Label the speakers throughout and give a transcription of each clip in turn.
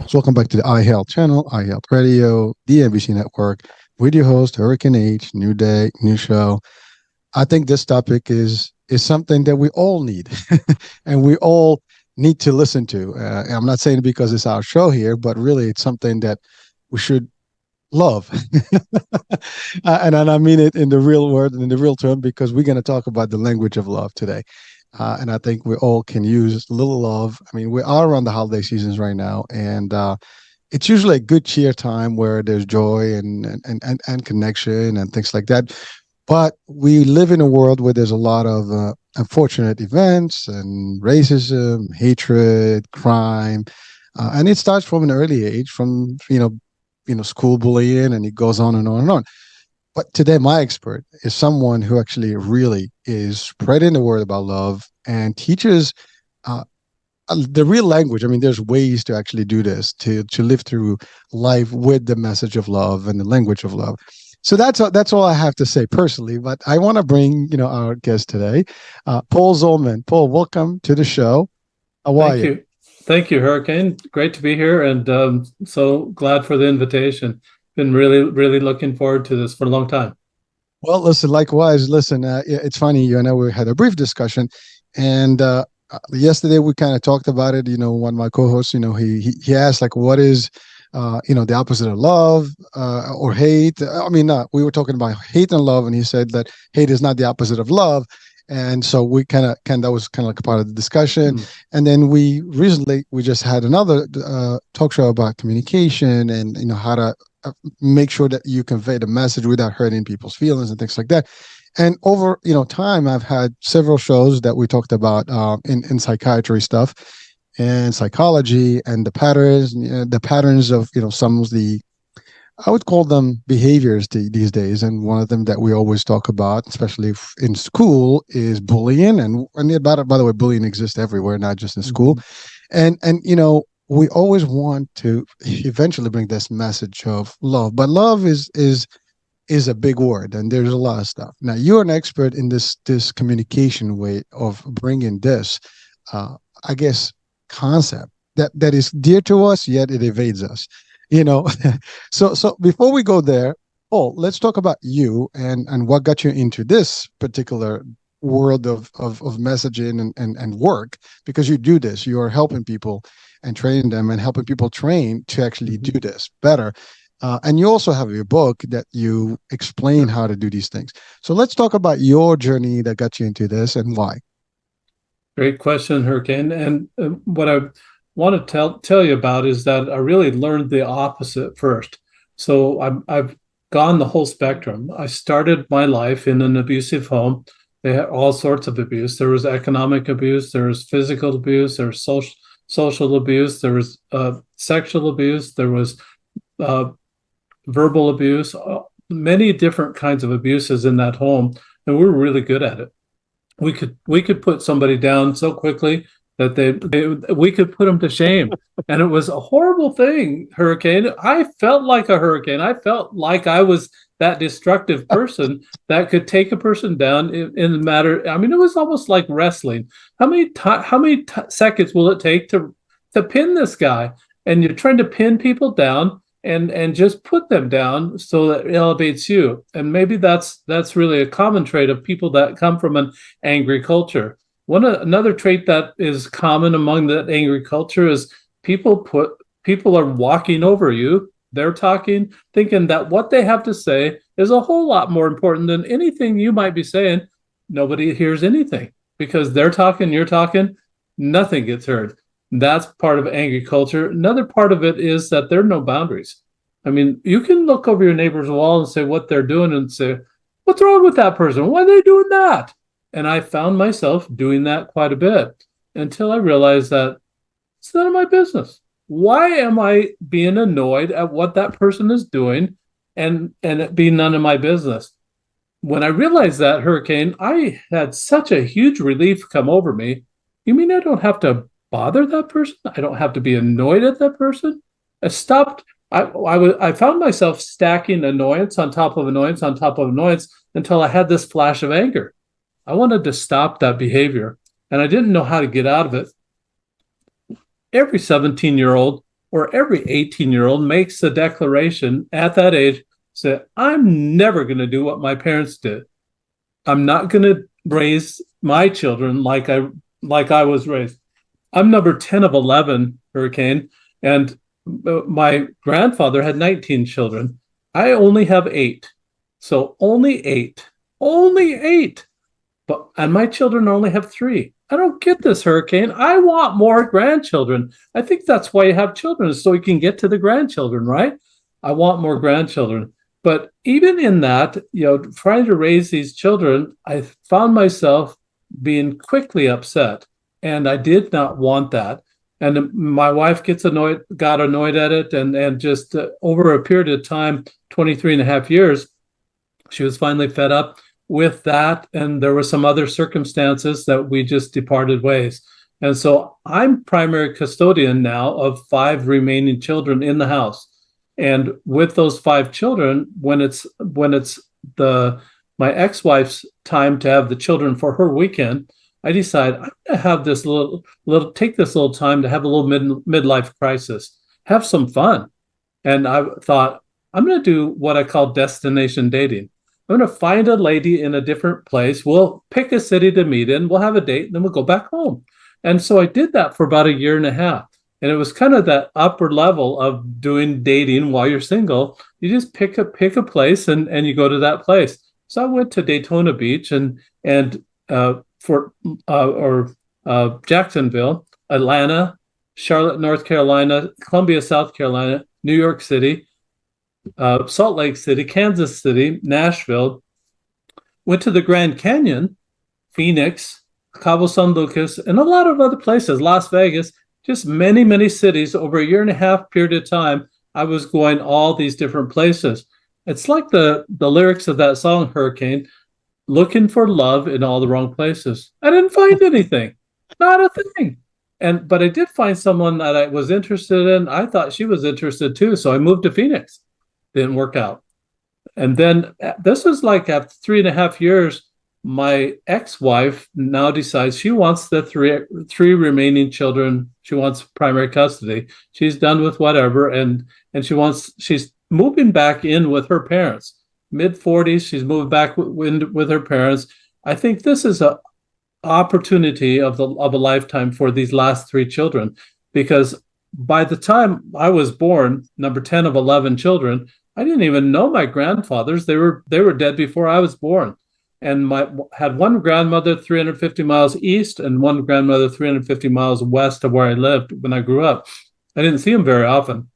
Speaker 1: So welcome back to the iHealth channel, iHealth Radio, the NBC Network, with your host, Hurricane H. New day, new show. I think this topic is something that we all need, and we all need to listen to. I'm not saying it because it's our show here, but really it's something that we should love. And I mean it in the real word and in the real term, because we're going to talk about the language of love today. And I think we all can use a little love. I mean, we are around the holiday seasons right now, and it's usually a good cheer time where there's joy and connection and things like that. But we live in a world where there's a lot of unfortunate events and racism, hatred, crime, and it starts from an early age, from school bullying, and it goes on and on and on. But today, my expert is someone who actually really is spreading the word about love and teaches uh, the real language. I mean, there's ways to actually do this, to live through life with the message of love and the language of love. So that's all I have to say personally. But I want to bring our guest today, Paul Zolman. Paul, welcome to the show. How are you?
Speaker 2: Thank you, Hurricane. Great to be here, and so glad for the invitation. Been really, really looking forward to this for a long time.
Speaker 1: Well, listen, likewise. Listen, it's funny, you and I, we had a brief discussion, and yesterday we kind of talked about it. One of my co-hosts, he asked, like, what is, the opposite of love or hate? I mean, we were talking about hate and love, and he said that hate is not the opposite of love. And so we that was kind of like a part of the discussion. And then we just had another talk show about communication and how to make sure that you convey the message without hurting people's feelings and things like that. And over time, I've had several shows that we talked about in psychiatry stuff and psychology and the patterns of some of the, I would call them behaviors these days. And one of them that we always talk about, especially in school, is bullying. And by the way, bullying exists everywhere, not just in school. And we always want to eventually bring this message of love, but love is a big word, and there's a lot of stuff. Now, you're an expert in this communication way of bringing this, I guess, concept that is dear to us, yet it evades us. So before we go there, let's talk about you and what got you into this particular world of messaging and work, because you do this. You are helping people and training them and helping people train to actually do this better. And you also have your book that you explain how to do these things. So let's talk about your journey that got you into this and why.
Speaker 2: Great question, Hurricane. And what I want to tell you about is that I really learned the opposite first. So I've gone the whole spectrum. I started my life in an abusive home. They had all sorts of abuse. There was economic abuse, there was physical abuse, there was social abuse, there was sexual abuse, there was verbal abuse, many different kinds of abuses in that home, and we were really good at it. We could put somebody down so quickly that we could put them to shame, and it was a horrible thing. Hurricane. I felt like a hurricane. I felt like I was that destructive person that could take a person down in the matter. I mean, it was almost like wrestling. How many seconds will it take to pin this guy? And you're trying to pin people down and just put them down so that it elevates you. And maybe that's really a common trait of people that come from an angry culture. Another trait that is common among that angry culture is people are walking over you. They're talking, thinking that what they have to say is a whole lot more important than anything you might be saying. Nobody hears anything because they're talking, you're talking, nothing gets heard. That's part of angry culture. Another part of it is that there are no boundaries. I mean, you can look over your neighbor's wall and say what they're doing and say, what's wrong with that person? Why are they doing that? And I found myself doing that quite a bit until I realized that it's none of my business. Why am I being annoyed at what that person is doing and it be none of my business? When I realized that, Hurricane, I had such a huge relief come over me. You mean I don't have to bother that person? I don't have to be annoyed at that person? I stopped. I found myself stacking annoyance on top of annoyance on top of annoyance until I had this flash of anger. I wanted to stop that behavior, and I didn't know how to get out of it. Every 17-year-old or every 18-year-old makes a declaration at that age, say, I'm never going to do what my parents did. I'm not going to raise my children like I was raised. I'm number 10 of 11, Hurricane, and my grandfather had 19 children. I only have 8. So only 8. Only 8. And my children only have 3. I don't get this, Hurricane. I want more grandchildren. I think that's why you have children, so you can get to the grandchildren, right? I want more grandchildren. But even in that, trying to raise these children, I found myself being quickly upset. And I did not want that. And my wife got annoyed at it. And just over a period of time, 23 and a half years, she was finally fed up with that. And there were some other circumstances that we just departed ways. And so I'm primary custodian now of 5 remaining children in the house. And with those 5 children, when it's my ex-wife's time to have the children for her weekend, I decide I'm going to have this take this little time to have a little midlife crisis, have some fun. And I thought, I'm going to do what I call destination dating. I'm going to find a lady in a different place. We'll pick a city to meet in. We'll have a date, and then we'll go back home. And so I did that for about a year and a half. And it was kind of that upper level of doing dating while you're single. You just pick a place and you go to that place. So I went to Daytona Beach and Jacksonville, Atlanta, Charlotte, North Carolina, Columbia, South Carolina, New York City, Salt Lake City, Kansas City, Nashville. Went to the Grand Canyon, Phoenix, Cabo San Lucas, and a lot of other places, Las Vegas. Just many, many cities over a year and a half period of time. I was going all these different places. It's like the lyrics of that song, Hurricane, looking for love in all the wrong places. I didn't find anything, not a thing. But I did find someone that I was interested in. I thought she was interested too. So I moved to Phoenix. Didn't work out. And then this was like after 3.5 years, my ex-wife now decides she wants the three remaining children. She wants primary custody. She's done with whatever, and she's moving back in with her parents. Mid-40s, she's moved back with her parents. I think this is a opportunity of a lifetime for these last 3 children, because by the time I was born, number 10 of 11 children, I didn't even know my grandfathers. They were dead before I was born. And had one grandmother 350 miles east and one grandmother 350 miles west of where I lived when I grew up. I didn't see them very often.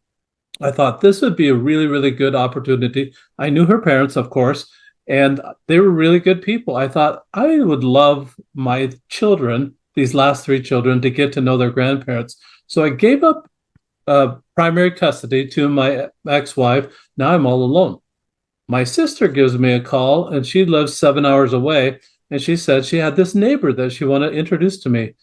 Speaker 2: I thought this would be a really, really good opportunity. I knew her parents, of course, and they were really good people. I thought I would love my children, these last 3 children, to get to know their grandparents. So I gave up primary custody to my ex-wife. Now I'm all alone. My sister gives me a call, and she lives 7 hours away, and she said she had this neighbor that she wanted to introduce to me.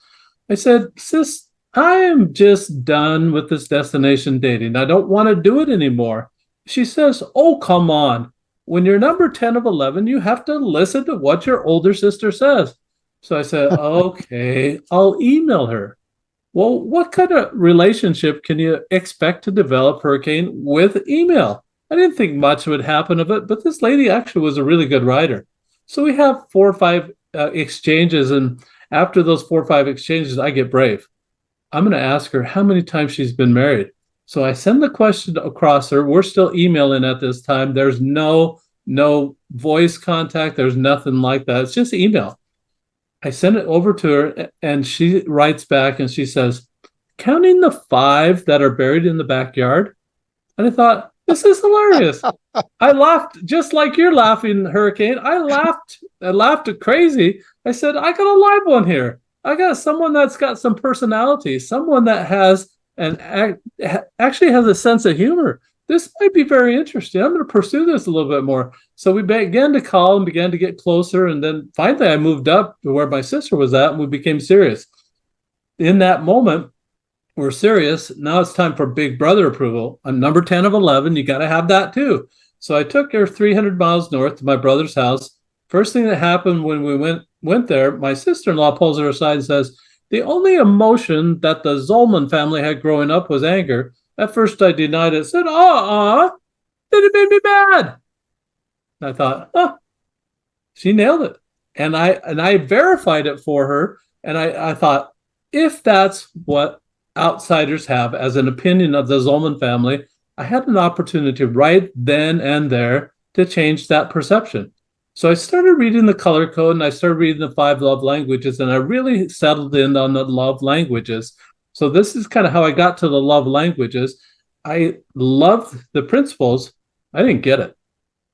Speaker 2: I said, sis, I am just done with this destination dating. I don't want to do it anymore. She says, oh, come on. When you're number 10 of 11, you have to listen to what your older sister says. So I said, okay, I'll email her. Well, what kind of relationship can you expect to develop, Hurricane, with email? I didn't think much would happen of it, but this lady actually was a really good writer. So we have 4 or 5 exchanges, and after those 4 or 5 exchanges, I get brave. I'm going to ask her how many times she's been married. So I send the question across her. We're still emailing at this time. There's no voice contact. There's nothing like that. It's just email. I send it over to her, and she writes back, and she says, counting the 5 that are buried in the backyard. And I thought, this is hilarious. I laughed just like you're laughing, Hurricane. I laughed crazy. I said, I got a live one here. I got someone that's got some personality, someone that has actually has a sense of humor. This might be very interesting. I'm going to pursue this a little bit more. So we began to call and began to get closer. And then finally I moved up to where my sister was at, and we became serious. In that moment, we're serious. Now it's time for big brother approval. I'm number 10 of 11. You got to have that too. So I took her 300 miles north to my brother's house. First thing that happened when we went there, my sister-in-law pulls her aside and says, the only emotion that the Zolman family had growing up was anger. At first I denied it, said, then it made me mad. And I thought, she nailed it. And I verified it for her. And I thought, if that's what outsiders have as an opinion of the Zolman family, I had an opportunity right then and there to change that perception. So I started reading the color code and I started reading the 5 love languages, and I really settled in on the love languages. So this is kind of how I got to the love languages. I loved the principles. I didn't get it.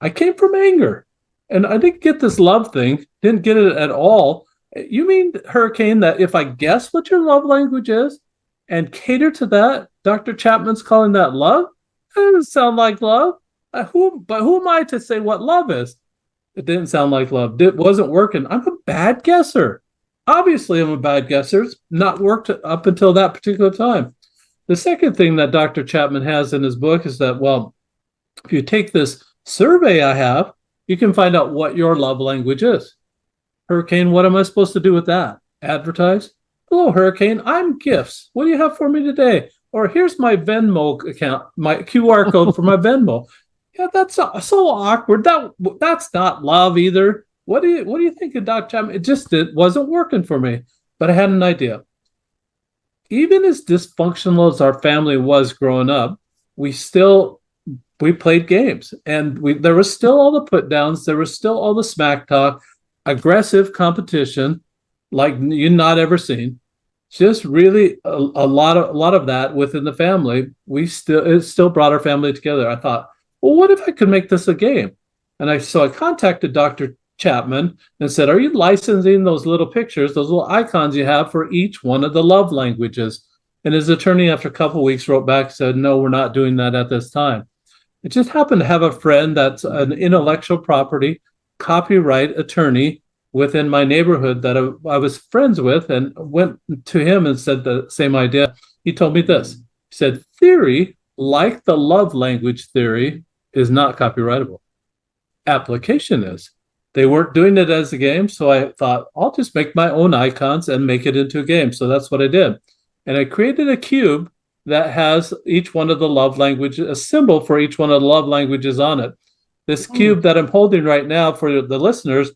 Speaker 2: I came from anger, and I didn't get this love thing, didn't get it at all. You mean, Hurricane, that if I guess what your love language is and cater to that, Dr. Chapman's calling that love? That doesn't sound like love. But who am I to say what love is? It didn't sound like love. It wasn't working. I'm a bad guesser. Obviously, I'm a bad guesser. It's not worked up until that particular time. The second thing that Dr. Chapman has in his book is that, well, if you take this survey I have, you can find out what your love language is. Hurricane, what am I supposed to do with that? Advertise? Hello, Hurricane, I'm gifts. What do you have for me today? Or here's my Venmo account, my QR code for my Venmo. Yeah, that's so awkward. That's not love either. What do you think of Dr. Chapman? It wasn't working for me, but I had an idea. Even as dysfunctional as our family was growing up, we played games, and there was still all the put downs, there was still all the smack talk, aggressive competition like you've not ever seen. Just really a lot of that within the family. It still brought our family together. I thought, well, what if I could make this a game? And I contacted Dr. Chapman and said, are you licensing those little pictures, those little icons you have for each one of the love languages? And his attorney, after a couple of weeks, wrote back and said, no, we're not doing that at this time. It just happened to have a friend that's an intellectual property copyright attorney within my neighborhood that I was friends with, and went to him and said the same idea. He told me this. He said, theory, like the love language theory, is not copyrightable. Application is. They weren't doing it as a game, so I thought, I'll just make my own icons and make it into a game. So that's what I did. And I created a cube that has each one of the love languages, a symbol for each one of the love languages on it. This cube that I'm holding right now for the listeners,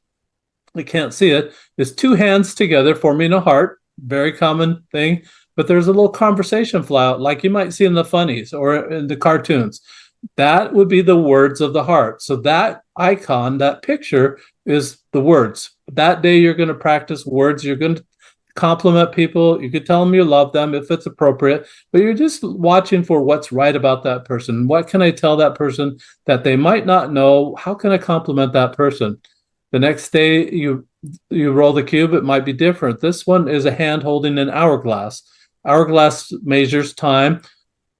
Speaker 2: they can't see it, is 2 hands together forming a heart, very common thing, but there's a little conversation flout like you might see in the funnies or in the cartoons. That would be the words of the heart. So that icon, that picture, is the words. That day you're going to practice words. You're going to compliment people. You could tell them you love them if it's appropriate, but you're just watching for what's right about that person. What can I tell that person that they might not know? How can I compliment that person? The next day you roll the cube, it might be different. This one is a hand holding an hourglass. Hourglass measures time.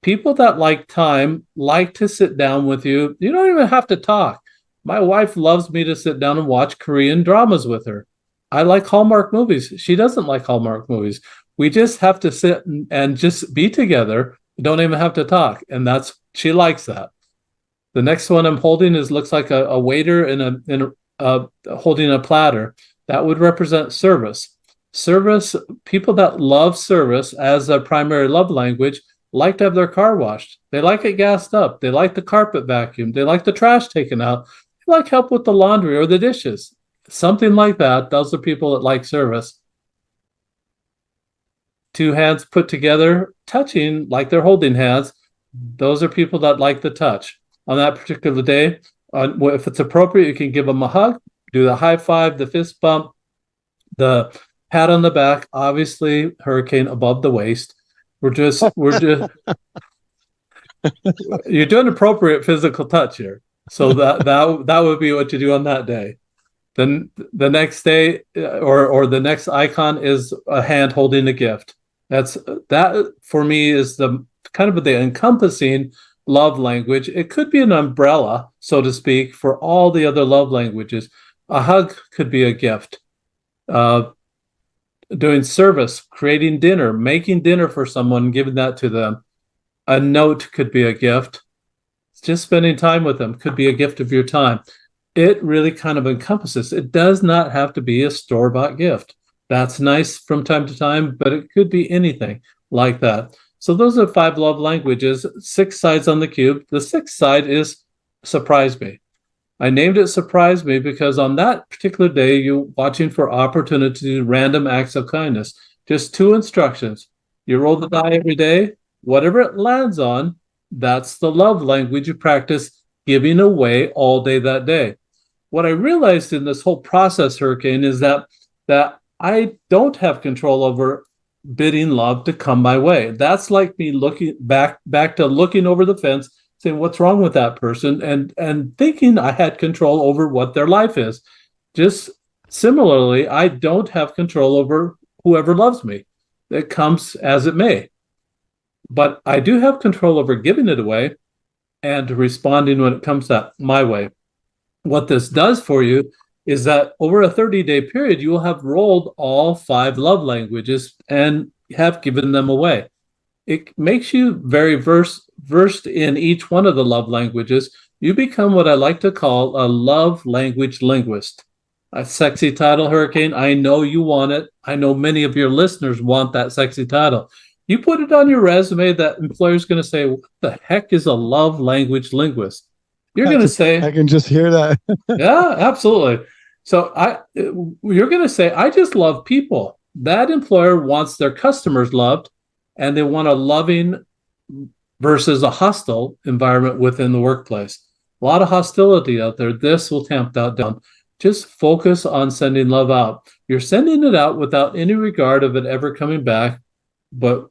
Speaker 2: People that like time like to sit down with you. You don't even have to talk. My wife loves me to sit down and watch Korean dramas with her. I like Hallmark movies. She doesn't like Hallmark movies. We just have to sit and just be together. We don't even have to talk. And she likes that. The next one I'm holding looks like a waiter holding a platter. That would represent service. Service, people that love service as a primary love language like to have their car washed. They like it gassed up. They like the carpet vacuumed. They like the trash taken out. They like help with the laundry or the dishes. Something like that. Those are people that like service. 2 hands put together, touching like they're holding hands. Those are people that like the touch. On that particular day, if it's appropriate, you can give them a hug, do the high five, the fist bump, the pat on the back, obviously Hurricane above the waist. We're just you're doing appropriate physical touch here. So that would be what you do on that day. Then the next day or the next icon is a hand holding a gift. That for me is the kind of the encompassing love language. It could be an umbrella, so to speak, for all the other love languages. A hug could be a gift. Doing service, creating dinner, making dinner for someone, giving that to them. A note could be a gift. Just spending time with them could be a gift of your time. It really kind of encompasses. It does not have to be a store-bought gift. That's nice from time to time, but it could be anything like that. So those are 5 love languages, 6 sides on the cube. The sixth side is surprise me. I named it surprise me because on that particular day, you're watching for opportunity to do random acts of kindness. Just 2 instructions. You roll the die every day. Whatever it lands on, that's the love language you practice giving away all day that day. What I realized in this whole process, Hurricane, is that I don't have control over bidding love to come my way. That's like me looking back to looking over the fence, saying what's wrong with that person, and thinking I had control over what their life is. Just similarly, I don't have control over whoever loves me. It comes as it may. But I do have control over giving it away and responding when it comes that my way. What this does for you is that over a 30-day period, you will have rolled all 5 love languages and have given them away. It makes you very versed in each one of the love languages. You become what I like to call a love language linguist. A sexy title, Hurricane. I know you want it. I know many of your listeners want that sexy title. You put it on your resume, that employer's going to say, what the heck is a love language linguist? You're going to say,
Speaker 1: I can just hear that.
Speaker 2: yeah, absolutely. So you're going to say, I just love people. That employer wants their customers loved, and they want a loving versus a hostile environment within the workplace. A lot of hostility out there. This will tamp that down. Just focus on sending love out. You're sending it out without any regard of it ever coming back, but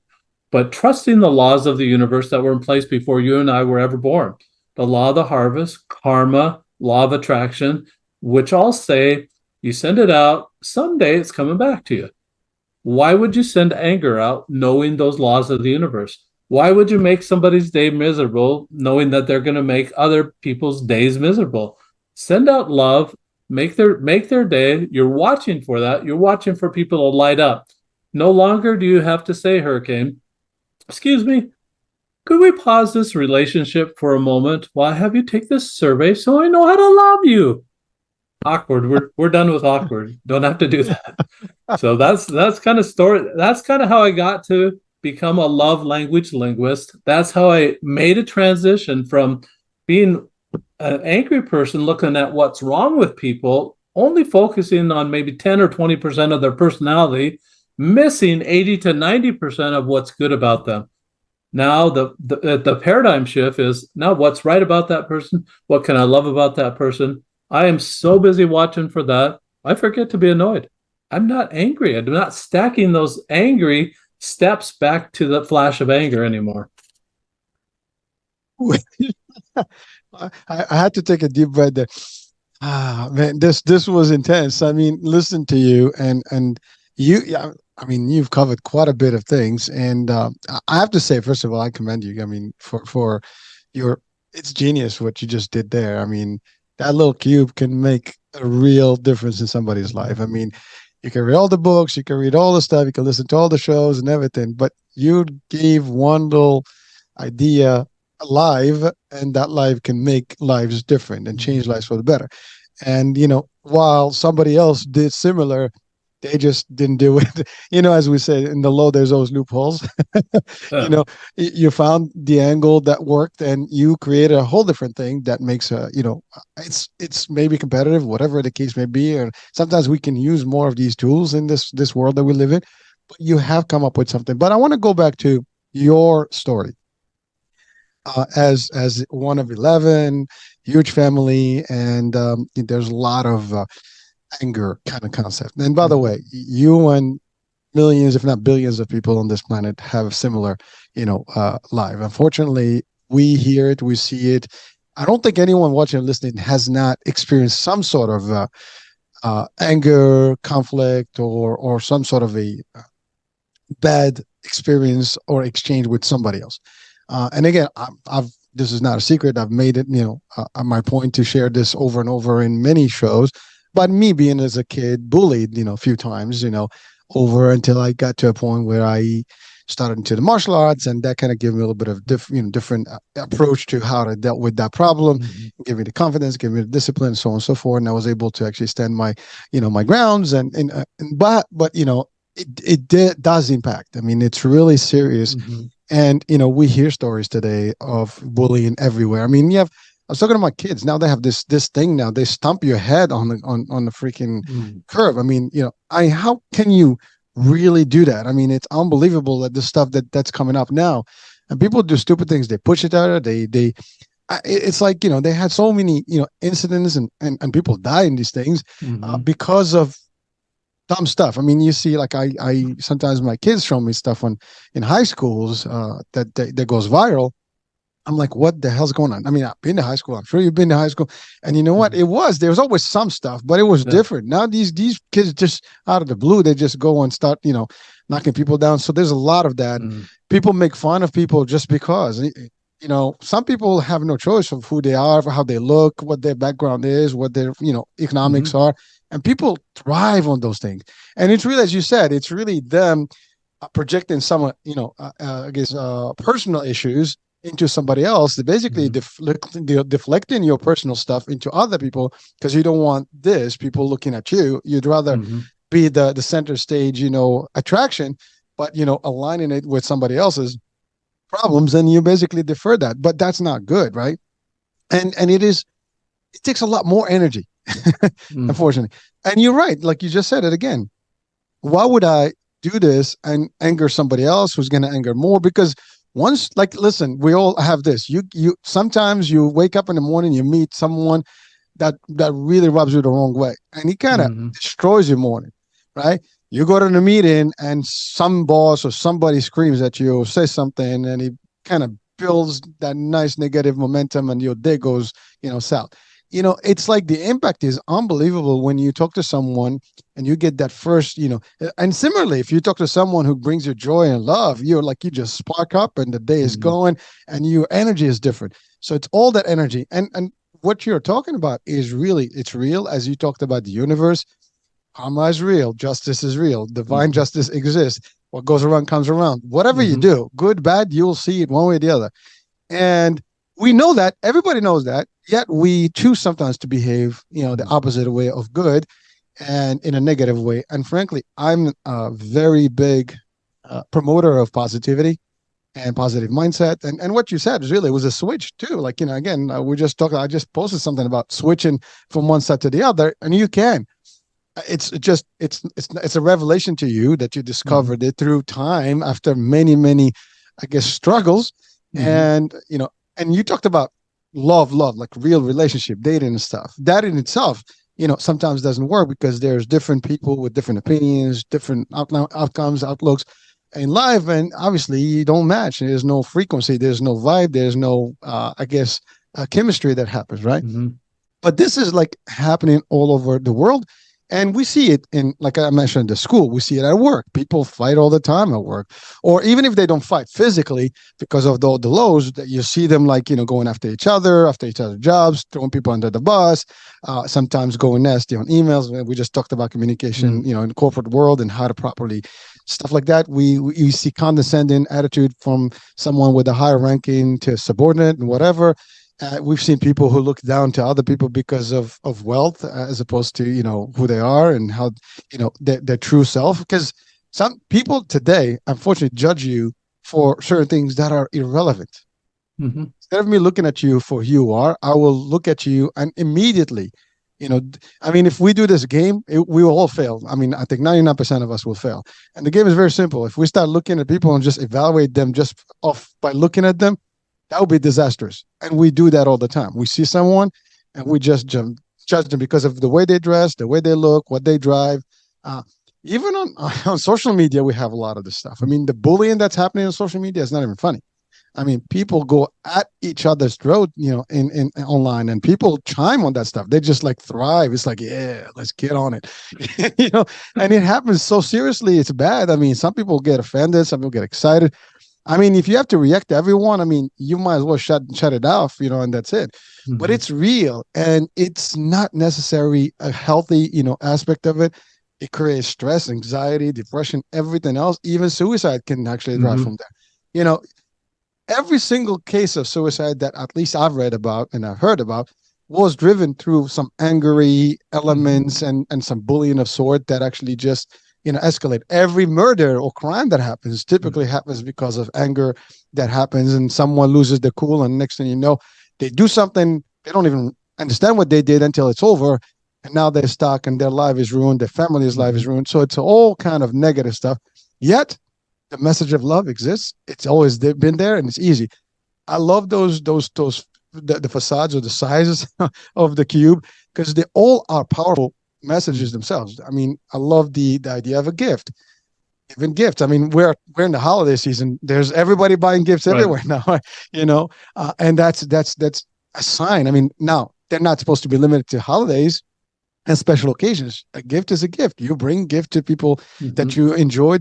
Speaker 2: trusting the laws of the universe that were in place before you and I were ever born. The law of the harvest, karma, law of attraction, which all say you send it out, someday it's coming back to you. Why would you send anger out knowing those laws of the universe? Why would you make somebody's day miserable knowing that they're going to make other people's days miserable? Send out love, make their day. You're watching for that. You're watching for people to light up. No longer do you have to say, Hurricane, excuse me, could we pause this relationship for a moment while I have you take this survey so I know how to love you? Awkward. We're done with awkward. Don't have to do that. So that's kind of story. That's kind of how I got to become a love language linguist. That's how I made a transition from being an angry person looking at what's wrong with people, only focusing on maybe 10 or 20% of their personality, missing 80 to 90% of what's good about them. Now the paradigm shift is now what's right about that person? What can I love about that person? I am so busy watching for that, I forget to be annoyed. I'm not angry. I'm not stacking those angry steps back to the flash of anger anymore.
Speaker 1: I had to take a deep breath there. Ah, man, this was intense. I mean, listen to you and you. Yeah, I mean, you've covered quite a bit of things, and I have to say, first of all, I commend you. I mean, for your, it's genius what you just did there. I mean, that little cube can make a real difference in somebody's life. I mean, you can read all the books, you can read all the stuff, you can listen to all the shows and everything, but you gave one little idea alive, and that life can make lives different and change lives for the better. And while somebody else did similar, they just didn't do it. As we say, in the law, there's always loopholes. you know, you found the angle that worked, and you created a whole different thing that makes it's maybe competitive, whatever the case may be. And sometimes we can use more of these tools in this world that we live in. But you have come up with something. But I want to go back to your story. As one of 11, huge family, and there's a lot of anger kind of concept. And by the way, you and millions, if not billions, of people on this planet have a similar, life. Unfortunately, we hear it, we see it. I don't think anyone watching or listening has not experienced some sort of anger, conflict, or some sort of a bad experience or exchange with somebody else. And again, I've this is not a secret. I've made it, my point to share this over and over in many shows. But me being as a kid bullied, a few times, over until I got to a point where I started into the martial arts, and that kind of gave me a little bit of different approach to how to deal with that problem, give me the confidence, give me the discipline, so on and so forth. And I was able to actually stand my, my grounds, but it does impact. I mean, it's really serious. And we hear stories today of bullying everywhere. I mean, I was talking to my kids. Now they have this thing. Now they stomp your head on the freaking
Speaker 2: Mm.
Speaker 1: curb. I mean, I how can you really do that? I mean, it's unbelievable that the stuff that's coming up now, and people do stupid things. They push it out. It's like they had so many incidents and people die in these things
Speaker 2: Hmm.
Speaker 1: because of dumb stuff. I mean, you see, like I sometimes my kids show me stuff on in high schools that goes viral. I'm like, what the hell's going on? I mean, I've been to high school. I'm sure you've been to high school, and you know what?
Speaker 2: Hmm.
Speaker 1: There was always some stuff, but it was
Speaker 2: Yeah.
Speaker 1: different. Now these kids just out of the blue, they just go and start knocking people down. So there's a lot of that.
Speaker 2: Mm.
Speaker 1: People make fun of people just because. Some people have no choice of who they are, how they look, what their background is, what their economics
Speaker 2: Hmm.
Speaker 1: are, and people thrive on those things. And it's really, as you said, it's really them projecting some, I guess, personal issues into somebody else. They basically
Speaker 2: Hmm.
Speaker 1: deflecting your personal stuff into other people because you don't want this people looking at you. You'd rather
Speaker 2: Hmm.
Speaker 1: be the center stage, attraction, but aligning it with somebody else's problems, and you basically defer that. But that's not good, right? And it takes a lot more energy,
Speaker 2: Mm.
Speaker 1: unfortunately. And you're right, like you just said it again. Why would I do this and anger somebody else who's going to anger more? Because once, like, listen, we all have this. You sometimes you wake up in the morning, you meet someone that really rubs you the wrong way, and he kind of
Speaker 2: Hmm.
Speaker 1: destroys your morning, right? You go to the meeting, and some boss or somebody screams at you or says something, and he kind of builds that nice negative momentum, and your day goes, south. It's like the impact is unbelievable when you talk to someone and you get that first, and similarly, if you talk to someone who brings you joy and love, you're like, you just spark up and the day is
Speaker 2: Hmm.
Speaker 1: going and your energy is different. So it's all that energy. And what you're talking about is really, it's real. As you talked about the universe, karma is real, justice is real, divine
Speaker 2: Hmm.
Speaker 1: justice exists. What goes around comes around. Whatever you
Speaker 2: Hmm.
Speaker 1: do, good, bad, you'll see it one way or the other. And we know that, everybody knows that, yet we choose sometimes to behave, the
Speaker 2: Hmm.
Speaker 1: opposite way of good and in a negative way. And frankly, I'm a very big promoter of positivity and positive mindset. And what you said is really was a switch too. Like, again, we just talked, I just posted something about switching from one side to the other, and you can. It's just, it's a revelation to you that you
Speaker 2: Hmm.
Speaker 1: discovered it through time after many, many, I guess, struggles.
Speaker 2: Hmm.
Speaker 1: And you talked about love, like real relationship, dating and stuff. That in itself, sometimes doesn't work because there's different people with different opinions, different outcomes, outlooks in life, and obviously you don't match. There's no frequency, there's no vibe, there's no, I guess, chemistry that happens, right?
Speaker 2: Hmm.
Speaker 1: But this is like happening all over the world, and we see it in, like I mentioned, the school. We see it at work. People fight all the time at work, or even if they don't fight physically because of the lows, that you see them, like, going after each other's jobs, throwing people under the bus, sometimes going nasty on emails. We just talked about communication,
Speaker 2: Hmm.
Speaker 1: in the corporate world and how to properly stuff like that. We see condescending attitude from someone with a higher ranking to subordinate and whatever. We've seen people who look down to other people because of wealth, as opposed to who they are and how their true self. Because some people today, unfortunately, judge you for certain things that are irrelevant.
Speaker 2: Hmm.
Speaker 1: Instead of me looking at you for who you are, I will look at you and immediately, I mean, if we do this game, we will all fail. I mean, I think 99% of us will fail. And the game is very simple. If we start looking at people and just evaluate them just off by looking at them, that would be disastrous. And we do that all the time. We see someone and we just judge them because of the way they dress, the way they look, what they drive. Uh, Even on on social media, we have a lot of this stuff. I mean, the bullying that's happening on social media is not even funny. I mean, people go at each other's throat, in online, and people chime on that stuff. They just like thrive. It's like, yeah, let's get on it, you know. And it happens so seriously, it's bad. I mean, some people get offended, some people get excited. I mean, if you have to react to everyone, I mean, you might as well shut it off, and that's it. But
Speaker 2: Hmm.
Speaker 1: it's real, and it's not necessarily a healthy, aspect of it. It creates stress, anxiety, depression, everything else. Even suicide can actually drive
Speaker 2: Hmm.
Speaker 1: from there. You know, every single case of suicide that at least I've read about and I've heard about was driven through some angry
Speaker 2: Hmm.
Speaker 1: elements and some bullying of sort that actually just escalate. Every murder or crime that happens typically happens because of anger that happens, and someone loses their cool, and next thing you know, they do something, they don't even understand what they did until it's over, and now they're stuck and their life is ruined, their family's life is ruined. So it's all kind of negative stuff. Yet the message of love exists. It's always been there, and it's easy. I love the facades or the sizes of the cube, because they all are powerful messages themselves. I mean, I love the idea of a gift. Even gifts. I mean, we're in the holiday season. There's everybody buying gifts everywhere now, and that's a sign. I mean, now they're not supposed to be limited to holidays and special occasions. A gift is a gift. You bring gift to people that you enjoy.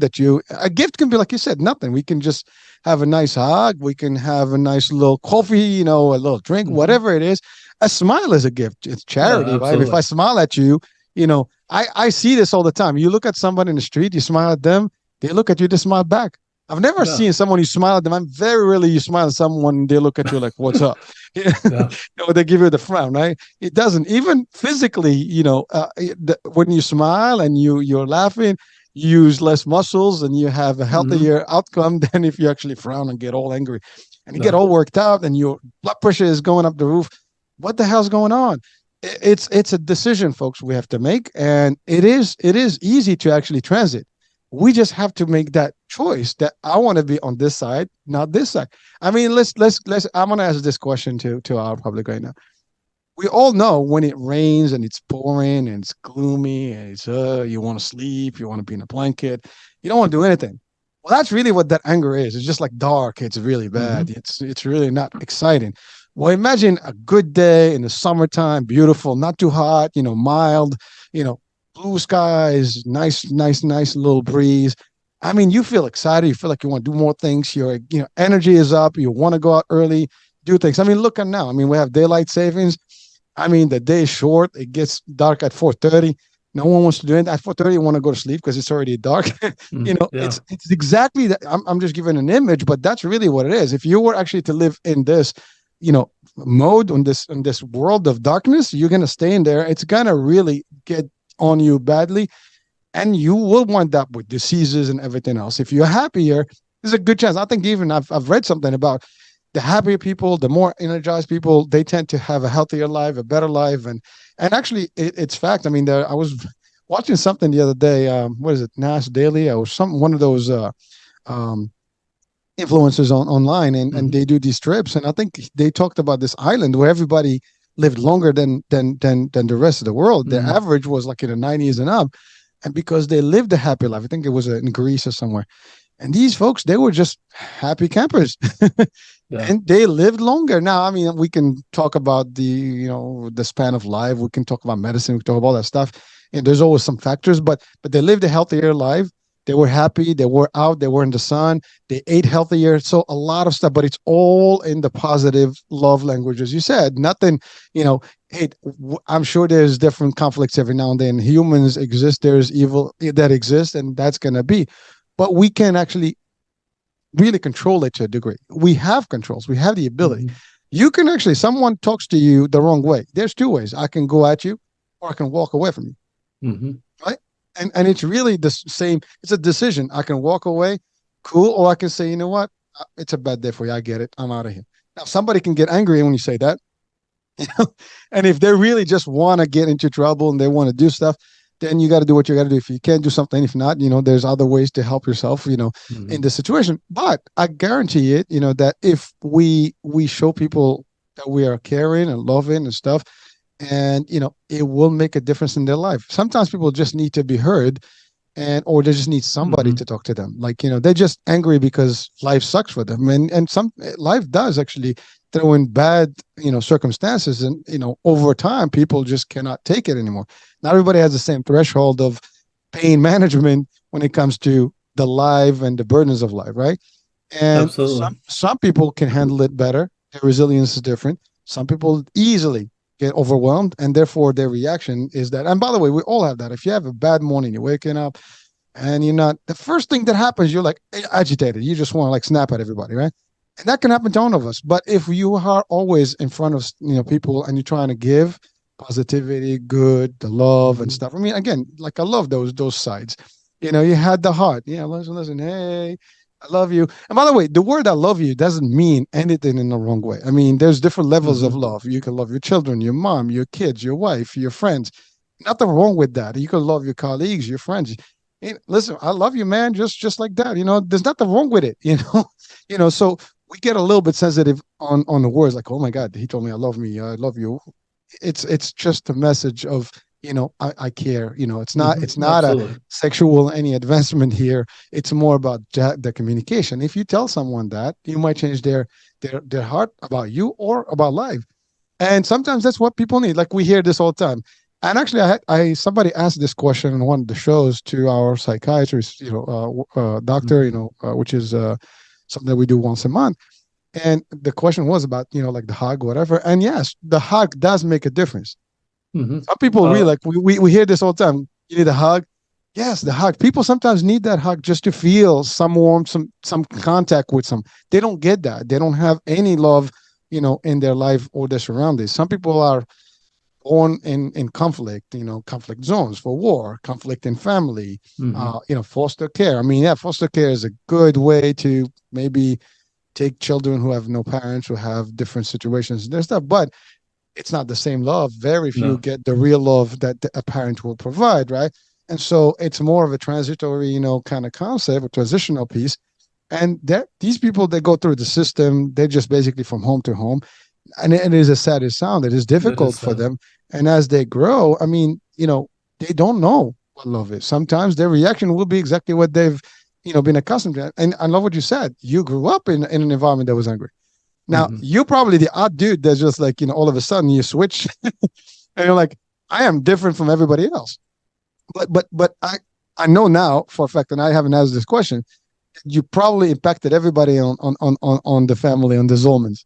Speaker 1: A gift can be, like you said, nothing. We can just have a nice hug. We can have a nice little coffee, a little drink, whatever it is. A smile is a gift. It's charity, right? If I smile at you, I see this all the time. You look at somebody in the street, you smile at them, they look at you, they smile back. I've never seen someone you smile at them. I'm very rarely you smile at someone, they look at you like, what's up? They give you the frown, right? It doesn't. Even physically, when you smile and you're laughing, you use less muscles and you have a healthier outcome than if you actually frown and get all angry and you get all worked out and your blood pressure is going up the roof. What the hell's going on? It's a decision, folks, we have to make, and it is easy to actually transit. We just have to make that choice that I want to be on this side, not this side. I mean, let's I'm going to ask this question to our public right now. We all know when it rains and it's pouring and it's gloomy and it's you want to sleep, you want to be in a blanket, you don't want to do anything. Well, that's really what that anger is. It's just like dark. It's really bad. It's really not exciting. Well, imagine a good day in the summertime, beautiful, not too hot, mild, blue skies, nice little breeze. I mean, you feel excited. You feel like you want to do more things. Your energy is up. You want to go out early, do things. I mean, look at now. I mean, we have daylight savings. I mean, the day is short. It gets dark at 4:30. No one wants to do it at 4:30. You want to go to sleep because it's already dark. It's exactly that. I'm just giving an image, but that's really what it is. If you were actually to live in this, mode on this world of darkness, you're gonna stay in there. It's gonna really get on you badly, and you will wind up with diseases and everything else. If you're happier, there's a good chance. I think even I've read something about the happier people, the more energized people, they tend to have a healthier life, a better life, and actually it's fact. I mean, I was watching something the other day. What is it, Nash Daily or one of those influencers online, and they do these trips, and I think they talked about this island where everybody lived longer than the rest of the world. The average was like in the 90s and up, and because they lived a happy life. I think it was in Greece or somewhere, and these folks, they were just happy campers. And they lived longer. Now, I mean, we can talk about the span of life, we can talk about medicine, we can talk about all that stuff, and there's always some factors, but they lived a healthier life. They were happy. They were out. They were in the sun. They ate healthier. So a lot of stuff, but it's all in the positive love language, as you said. Nothing, hey, I'm sure there's different conflicts every now and then. Humans exist. There's evil that exists, and that's going to be. But we can actually really control it to a degree. We have controls. We have the ability. You can actually, someone talks to you the wrong way. There's two ways. I can go at you, or I can walk away from you. Right? And it's really the same. It's a decision. I can walk away, cool, or I can say, you know what? It's a bad day for you. I get it. I'm out of here. Now, somebody can get angry when you say that. And if they really just want to get into trouble and they want to do stuff, then you got to do what you got to do. If you can't do something, if not, there's other ways to help yourself, in this situation. But I guarantee it, that if we show people that we are caring and loving and stuff, and it will make a difference in their life. Sometimes people just need to be heard, or they just need somebody to talk to them. Like, they're just angry because life sucks for them, and some life does actually throw in bad circumstances, and over time people just cannot take it anymore. Not everybody has the same threshold of pain management when it comes to the life and the burdens of life, right? And some people can handle it better. Their resilience is different. Some people easily get overwhelmed, and therefore their reaction is that. And by the way, we all have that. If you have a bad morning, you're waking up and you're not, the first thing that happens, you're like agitated. You just want to like snap at everybody, right? And that can happen to all of us. But if you are always in front of people and you're trying to give positivity, good, the love and stuff. I mean, again, like I love those sides. You had the heart. Yeah, listen, hey, I love you. And by the way, the word I love you doesn't mean anything in the wrong way. I mean, there's different levels of
Speaker 2: Hmm.
Speaker 1: love. You can love your children, your mom, your kids, your wife, your friends. Nothing wrong with that. You can love your colleagues, your friends. Listen, I love you, man, just like that. There's nothing wrong with it, so we get a little bit sensitive on the words like, oh my God, he told me I love me, I love you. It's just a message of I care. It's not a
Speaker 2: Absolutely.
Speaker 1: sexual any advancement here. It's more about the communication. If you tell someone that, you might change their heart about you or about life. And sometimes that's what people need. Like we hear this all the time. And actually, I somebody asked this question in one of the shows to our psychiatrist, doctor,
Speaker 2: Hmm.
Speaker 1: which is something that we do once a month. And the question was about, like the hug, whatever. And yes, the hug does make a difference.
Speaker 2: Hmm.
Speaker 1: Some people really
Speaker 2: Uh,
Speaker 1: like we hear this all the time. You need a hug. Yes, the hug. People sometimes need that hug just to feel some warmth, some contact with some. They don't get that. They don't have any love, in their life or their surroundings. Some people are born in conflict, conflict zones for war, conflict in family,
Speaker 2: mhm.
Speaker 1: foster care. I mean, yeah, foster care is a good way to maybe take children who have no parents, who have different situations and stuff, but it's not the same love. Very few
Speaker 2: No.
Speaker 1: get the real love that a parent will provide, right? And so it's more of a transitory, kind of concept, a transitional piece. And these people that go through the system, they're just basically from home to home. And it is a sad sound. It is
Speaker 2: That
Speaker 1: difficult
Speaker 2: is
Speaker 1: for them. And as they grow, I mean, they don't know what love is. Sometimes their reaction will be exactly what they've, been accustomed to. And I love what you said. You grew up in an environment that was angry. Now,
Speaker 2: Mhm.
Speaker 1: you're probably the odd dude that's just like, all of a sudden you switch and you're like, I am different from everybody else. But I know now for a fact, and I haven't asked this question, you probably impacted everybody on the family, on the Zolmans.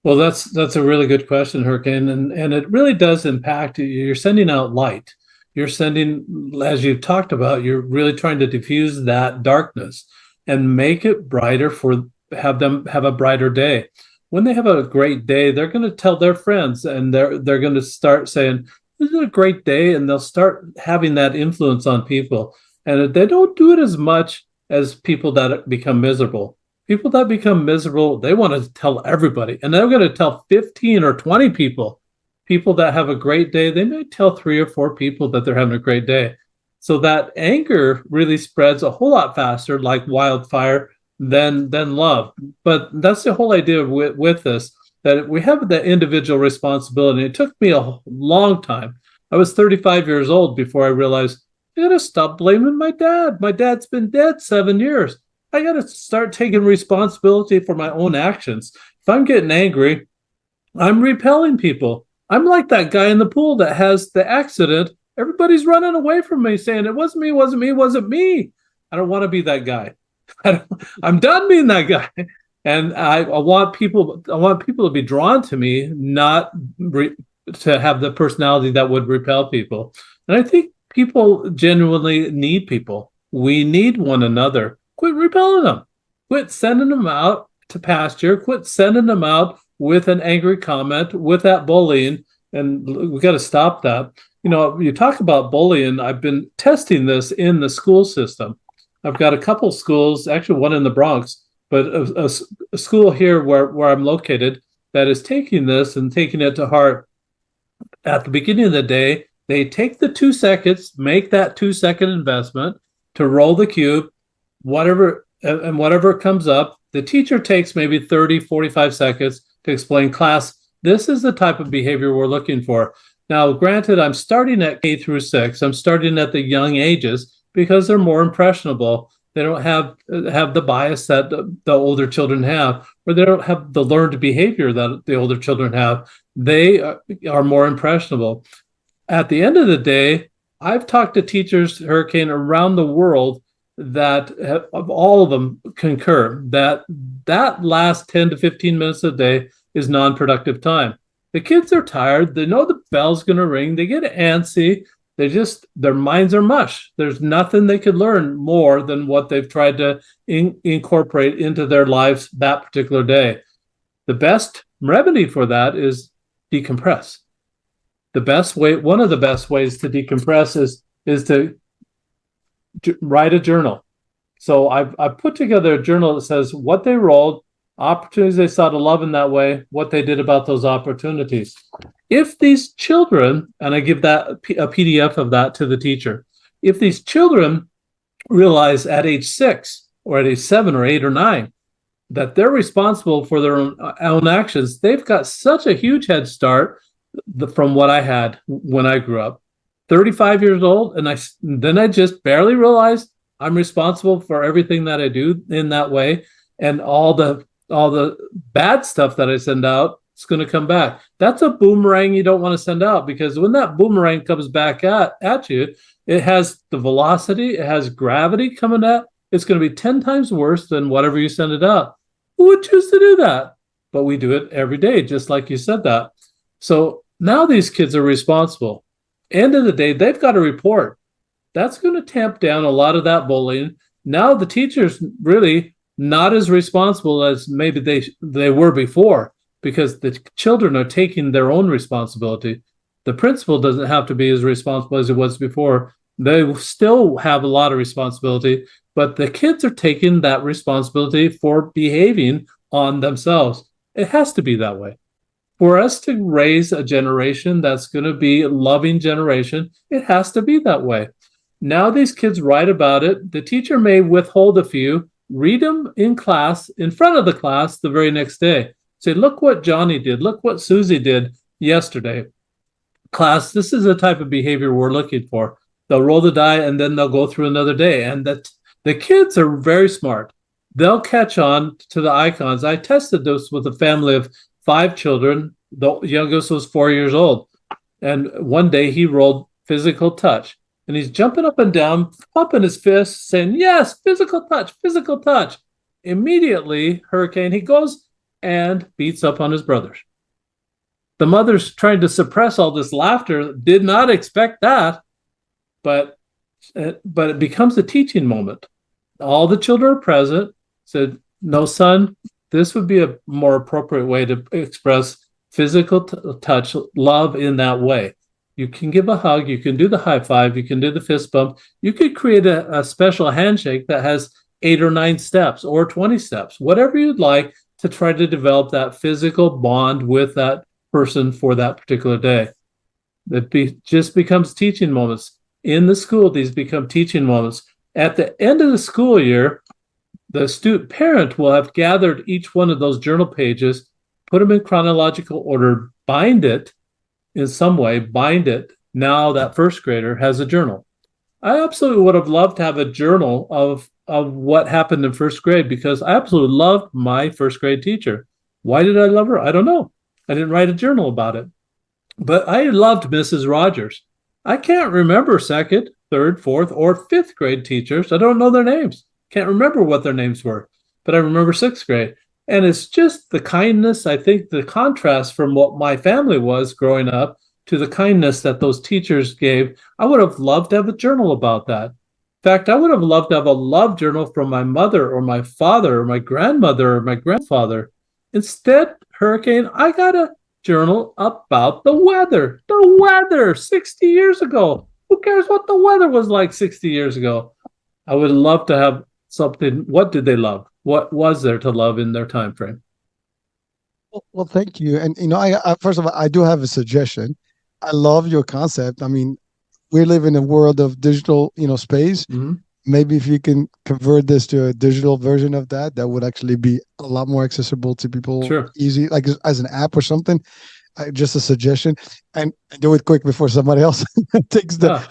Speaker 2: Well, that's a really good question, Hurricane, and it really does impact you. You're sending out light. You're sending, as you've talked about, you're really trying to diffuse that darkness and make it brighter for have them have a brighter day. When they have a great day, they're going to tell their friends, and they're going to start saying, "This is a great day," and they'll start having that influence on people. And they don't do it as much as people that become miserable. People that become miserable, they want to tell everybody, and they're going to tell 15 or 20 people. People that have a great day, they may tell 3 or 4 people that they're having a great day. So that anger really spreads a whole lot faster, like wildfire, than love. But that's the whole idea with this, that we have the individual responsibility. It took me a long time. I was 35 years old before I realized I got to stop blaming my dad. My dad's been dead 7 years. I got to start taking responsibility for my own actions. If I'm getting angry, I'm repelling people. I'm like that guy in the pool that has the accident. Everybody's running away from me saying, it wasn't me, wasn't me, wasn't me. I don't want to be that guy. I'm done being that guy. And I want people to be drawn to me, not to have the personality that would repel people. And I think people genuinely need people. We need one another. Quit repelling them. Quit sending them out to pasture. Quit sending them out with an angry comment, with that bullying. And we got to stop that. You talk about bullying. I've been testing this in the school system. I've got a couple schools, actually one in the Bronx, but a school here where I'm located that is taking this and taking it to heart. At the beginning of the day, they take the 2 seconds, make that 2 second investment to roll the cube, whatever comes up. The teacher takes maybe 30, 45 seconds to explain, class, this is the type of behavior we're looking for. Now, granted, I'm starting at K through 6. I'm starting at the young ages because they're more impressionable. They don't have the bias that the older children have, or they don't have the learned behavior that the older children have. They are more impressionable. At the end of the day, I've talked to teachers, Hurricane, around the world that of all of them concur that that last 10 to 15 minutes a day is non-productive time. The kids are tired. They know the bell's going to ring. They get antsy. Their minds are mush. There's nothing they could learn more than what they've tried to incorporate into their lives that particular day. The best remedy for that is decompress. One of the best ways to decompress is to write a journal. So I've put together a journal that says what they rolled, opportunities they saw to love in that way, what they did about those opportunities. If these children, and I give that a PDF of that to the teacher, if these children realize at age 6 or at age 7 or 8 or 9 that they're responsible for their own actions, they've got such a huge head start from what I had when I grew up. 35 years old, and then I just barely realized I'm responsible for everything that I do in that way, and all the bad stuff that I send out, it's going to come back. That's a boomerang you don't want to send out, because when that boomerang comes back at you, it has the velocity, it has gravity coming at. It's going to be 10 times worse than whatever you send it out. Who would choose to do that? But we do it every day, just like you said that. So now these kids are responsible. End of the day, they've got a report. That's going to tamp down a lot of that bullying. Now the teacher's really not as responsible as maybe they were before, because the children are taking their own responsibility. The principal doesn't have to be as responsible as it was before. They still have a lot of responsibility, but the kids are taking that responsibility for behaving on themselves. It has to be that way. For us to raise a generation that's going to be a loving generation, it has to be that way. Now these kids write about it. The teacher may withhold a few, read them in class, in front of the class the very next day. Say, look what Johnny did. Look what Susie did yesterday. Class, this is the type of behavior we're looking for. They'll roll the die and then they'll go through another day. And the kids are very smart. They'll catch on to the icons. I tested this with a family of 5 children. The youngest was 4 years old. And one day he rolled physical touch. And he's jumping up and down, pumping his fists, saying, yes, physical touch, physical touch. Immediately, Hurricane, he goes and beats up on his brothers. The mother's trying to suppress all this laughter, did not expect that, but it becomes a teaching moment. All the children are present, said, no, son, this would be a more appropriate way to express physical touch, love in that way. You can give a hug, you can do the high five, you can do the fist bump. You could create a special handshake that has 8 or 9 steps or 20 steps, whatever you'd like, to try to develop that physical bond with that person for that particular day. Just becomes teaching moments. In the school, these become teaching moments. At the end of the school year, the student parent will have gathered each one of those journal pages, put them in chronological order, bind it in some way, bind it. Now that first grader has a journal. I absolutely would have loved to have a journal of what happened in first grade, because I absolutely loved my first grade teacher. Why did I love her? I don't know. I didn't write a journal about it. But I loved Mrs. Rogers. I can't remember second, third, fourth, or fifth grade teachers. I don't know their names. Can't remember what their names were. But I remember sixth grade. And it's just the kindness, I think the contrast from what my family was growing up to the kindness that those teachers gave. I would have loved to have a journal about that. In fact, I would have loved to have a love journal from my mother or my father or my grandmother or my grandfather. Instead, Hurricane, I got a journal about the weather. The weather 60 years ago. Who cares what the weather was like 60 years ago? I would love to have something. What did they love? What was there to love in their time frame?
Speaker 1: Well, thank you. And I first of all, I do have a suggestion. I love your concept. I mean, we live in a world of digital, space.
Speaker 2: Mm-hmm.
Speaker 1: Maybe if you can convert this to a digital version of that, that would actually be a lot more accessible to people.
Speaker 2: Sure.
Speaker 1: Easy, like as an app or something. Just a suggestion, and do it quick before somebody else takes the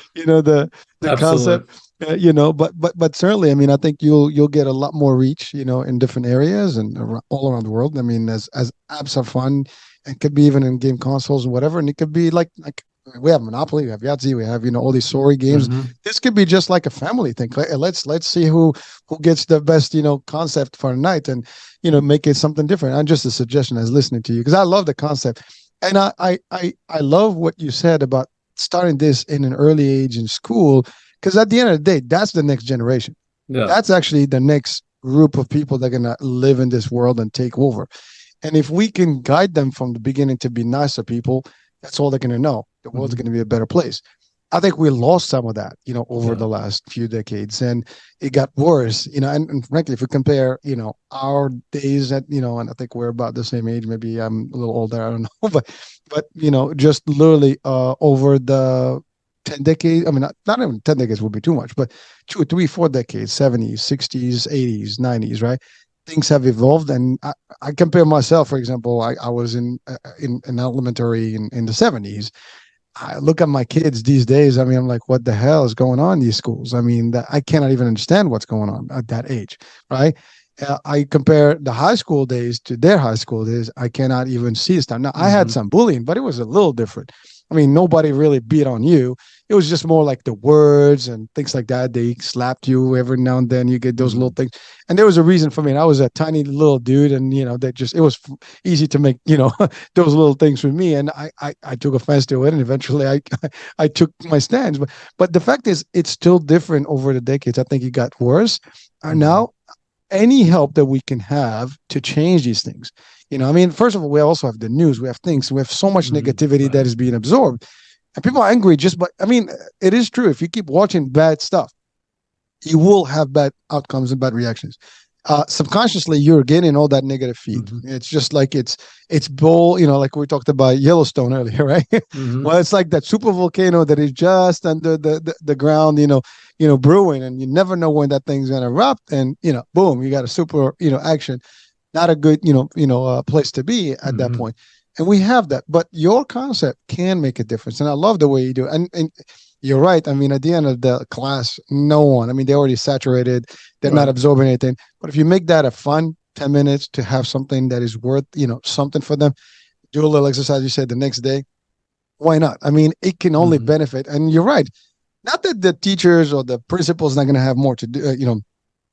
Speaker 1: concept. But certainly, I mean, I think you'll get a lot more reach, in different areas and all around the world. I mean, as apps are fun, and could be even in game consoles and whatever, and it could be like we have Monopoly, we have Yahtzee, we have all these story games.
Speaker 2: Mm-hmm.
Speaker 1: This could be just like a family thing. Let's see who gets the best concept for a night, and make it something different. And just a suggestion as listening to you, because I love the concept, and I love what you said about starting this in an early age in school, because at the end of the day, that's the next generation.
Speaker 2: Yeah.
Speaker 1: That's actually the next group of people that are gonna live in this world and take over. And if we can guide them from the beginning to be nicer people, that's all they're going to know. The world's going to be a better place. I think we lost some of that, over
Speaker 2: Yeah.
Speaker 1: the last few decades, and it got worse, and frankly, if we compare, our days and I think we're about the same age, maybe I'm a little older, I don't know, but, just literally, over the 10 decades, I mean, not even 10 decades would be too much, but 2, 3, 4 decades, 70s, 60s, 80s, 90s, right? Things have evolved, and I compare myself, for example, I was in elementary in the 70s. I look at my kids these days. I mean, I'm like, what the hell is going on in these schools? I mean, I cannot even understand what's going on at that age, right? I compare the high school days to their high school days. I cannot even see this time. Now, I had
Speaker 2: Hmm.
Speaker 1: some bullying, but it was a little different. I mean, nobody really beat on you. It was just more like the words and things like that. They slapped you every now and then. You get those little
Speaker 2: Hmm.
Speaker 1: things. And there was a reason for me. And I was a tiny little dude, and it was easy to make those little things for me. And I took offense to it, and eventually I took my stands. But the fact is, it's still different over the decades. I think it got worse. And
Speaker 2: Hmm.
Speaker 1: now, any help that we can have to change these things. I mean, first of all, we also have the news. We have things. We have so much
Speaker 2: Hmm.
Speaker 1: negativity that
Speaker 2: Right.
Speaker 1: is being absorbed, and people are angry. But I mean, it is true. If you keep watching bad stuff, you will have bad outcomes and bad reactions. Subconsciously, you're getting all that negative feed.
Speaker 2: Hmm.
Speaker 1: It's just like it's bull, like we talked about Yellowstone earlier, right?
Speaker 2: Hmm.
Speaker 1: Well, it's like that super volcano that is just under the ground, brewing, and you never know when that thing's gonna erupt, and boom, you got a super, action. Not a good, place to be at that
Speaker 2: Hmm.
Speaker 1: point. And we have that, but your concept can make a difference, and I love the way you do it. And you're right. I mean, at the end of the class, no one. I mean, they're already saturated. They're not
Speaker 2: Right.
Speaker 1: absorbing anything. But if you make that a fun 10 minutes to have something that is worth, something for them, do a little exercise. You said the next day. Why not? I mean, it can only
Speaker 2: Hmm.
Speaker 1: benefit. And you're right. Not that the teachers or the principals not going to have more to do,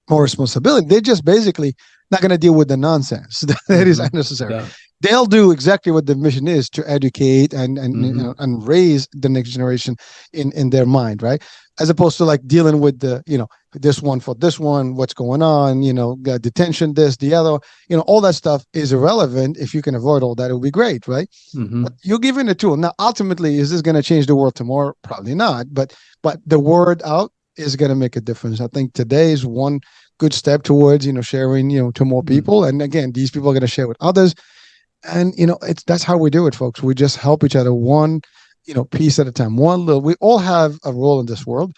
Speaker 1: more responsibility. They're just basically not going to deal with the nonsense that is
Speaker 2: Hmm.
Speaker 1: unnecessary.
Speaker 2: Yeah.
Speaker 1: They'll do exactly what the mission is to educate and
Speaker 2: Hmm.
Speaker 1: and raise the next generation in their mind, right? As opposed to like dealing with the this one for this one, what's going on, detention, this, the other, all that stuff is irrelevant. If you can avoid all that, it would be great, right? But
Speaker 2: Hmm.
Speaker 1: you're given a tool. Now, ultimately, is this going to change the world tomorrow? Probably not. But the word out is going to make a difference. I think today is one good step towards sharing to more
Speaker 2: Hmm.
Speaker 1: people. And again, these people are going to share with others. And it's that's how we do it, folks. We just help each other one piece at a time. One little. We all have a role in this world.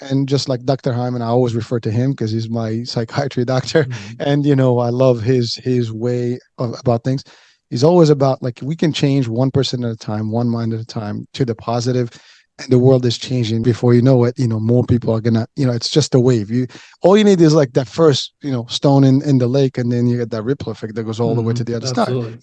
Speaker 1: And just like Dr. Hyman, I always refer to him because he's my psychiatry doctor,
Speaker 2: Hmm.
Speaker 1: and I love his way about things. He's always about like we can change one person at a time, one mind at a time to the positive, and the world is changing before you know it. More people are gonna, it's just a wave. All you need is like that first, stone in the lake, and then you get that ripple effect that goes all the way
Speaker 2: Hmm.
Speaker 1: to the other side.
Speaker 2: Absolutely.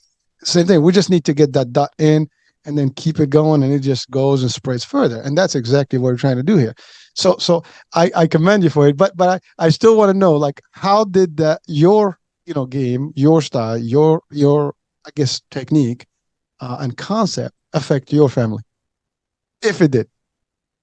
Speaker 1: Same thing. We just need to get that dot in and then keep it going, and it just goes and spreads further. And that's exactly what we're trying to do here. So I commend you for it, but I still want to know, like, how did that your game, your style, your I guess technique and concept affect your family, if it did?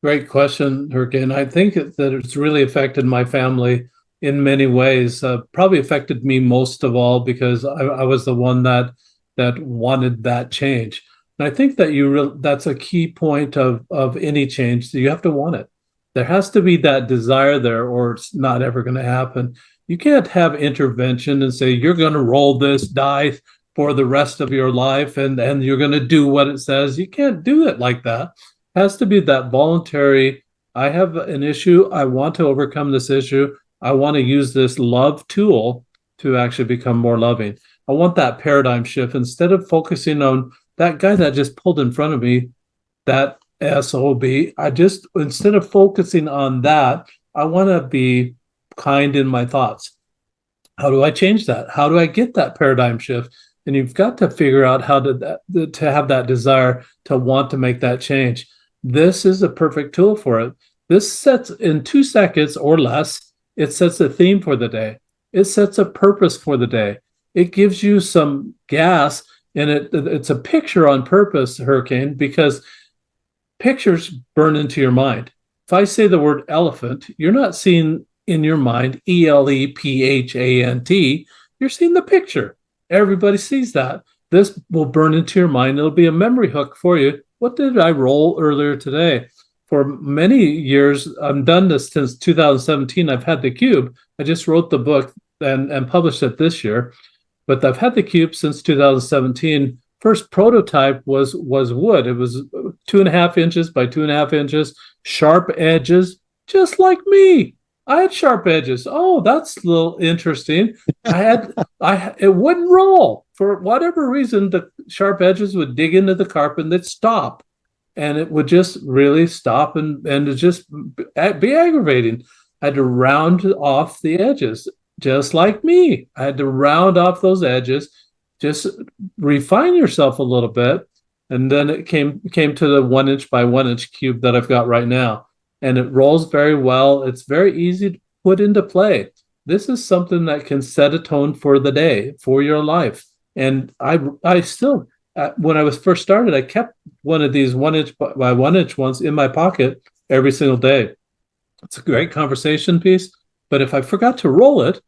Speaker 2: Great question, Hurricane. I think that it's really affected my family in many ways. Probably affected me most of all because I was the one that wanted that change. And I think that that's a key point of any change. So you have to want it. There has to be that desire there, or it's not ever going to happen. You can't have intervention and say you're going to roll this dice for the rest of your life and you're going to do what it says. You can't do it like that. Has to be that voluntary. I have an issue. I want to overcome this issue. I want to use this love tool to actually become more loving. I want that paradigm shift instead of focusing on that guy that just pulled in front of me, that SOB. I just, instead of focusing on that, I want to be kind in my thoughts. How do I change that? How do I get that paradigm shift? And you've got to figure out how to have that desire to want to make that change. This is a perfect tool for it. This sets in 2 seconds or less, it sets a theme for the day. It sets a purpose for the day. It gives you some gas, and it's a picture on purpose, Hurricane, because pictures burn into your mind. If I say the word elephant, you're not seeing in your mind ELEPHANT. You're seeing the picture. Everybody sees that. This will burn into your mind. It'll be a memory hook for you. What did I roll earlier today? for many years, I've done this since 2017. I've had the cube. I just wrote the book and published it this year, but I've had the cube since 2017. First prototype was wood. It was 2.5 inches by 2.5 inches, sharp edges, just like me. I had sharp edges. Oh, that's a little interesting. It wouldn't roll for whatever reason. The sharp edges would dig into the carpet and they'd stop, and it would just really stop and it just be aggravating. I had to round off the edges, just like me. I had to round off those edges, just refine yourself a little bit, and then it came to the 1 inch by 1 inch cube that I've got right now, and it rolls very well. It's very easy to put into play. This is something that can set a tone for the day, for your life. And I still, when I was first started, I kept one of these 1 inch by 1 inch ones in my pocket every single day. It's a great conversation piece, but if I forgot to roll it,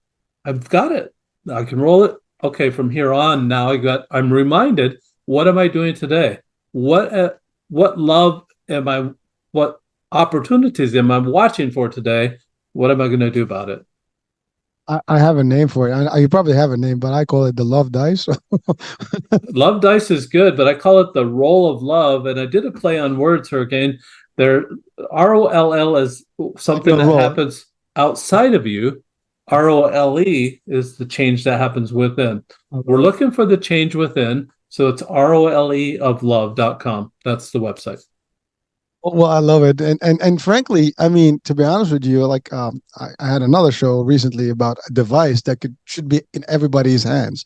Speaker 2: I've got it. I can roll it. Okay, from here on, now I'm reminded, what am I doing today? What love am I, what opportunities am I watching for today? What am I going to do about it?
Speaker 1: I have a name for it. You probably have a name, but I call it the love dice.
Speaker 2: Love dice is good, but I call it the roll of love. And I did a play on words, Hurricane. There, ROLL is something that happens outside of you. ROLE is the change that happens within. We're looking for the change within. So it's roleoflove.com. That's the website.
Speaker 1: Well, I love it, and frankly, I mean, to be honest with you, like I had another show recently about a device that should be in everybody's hands.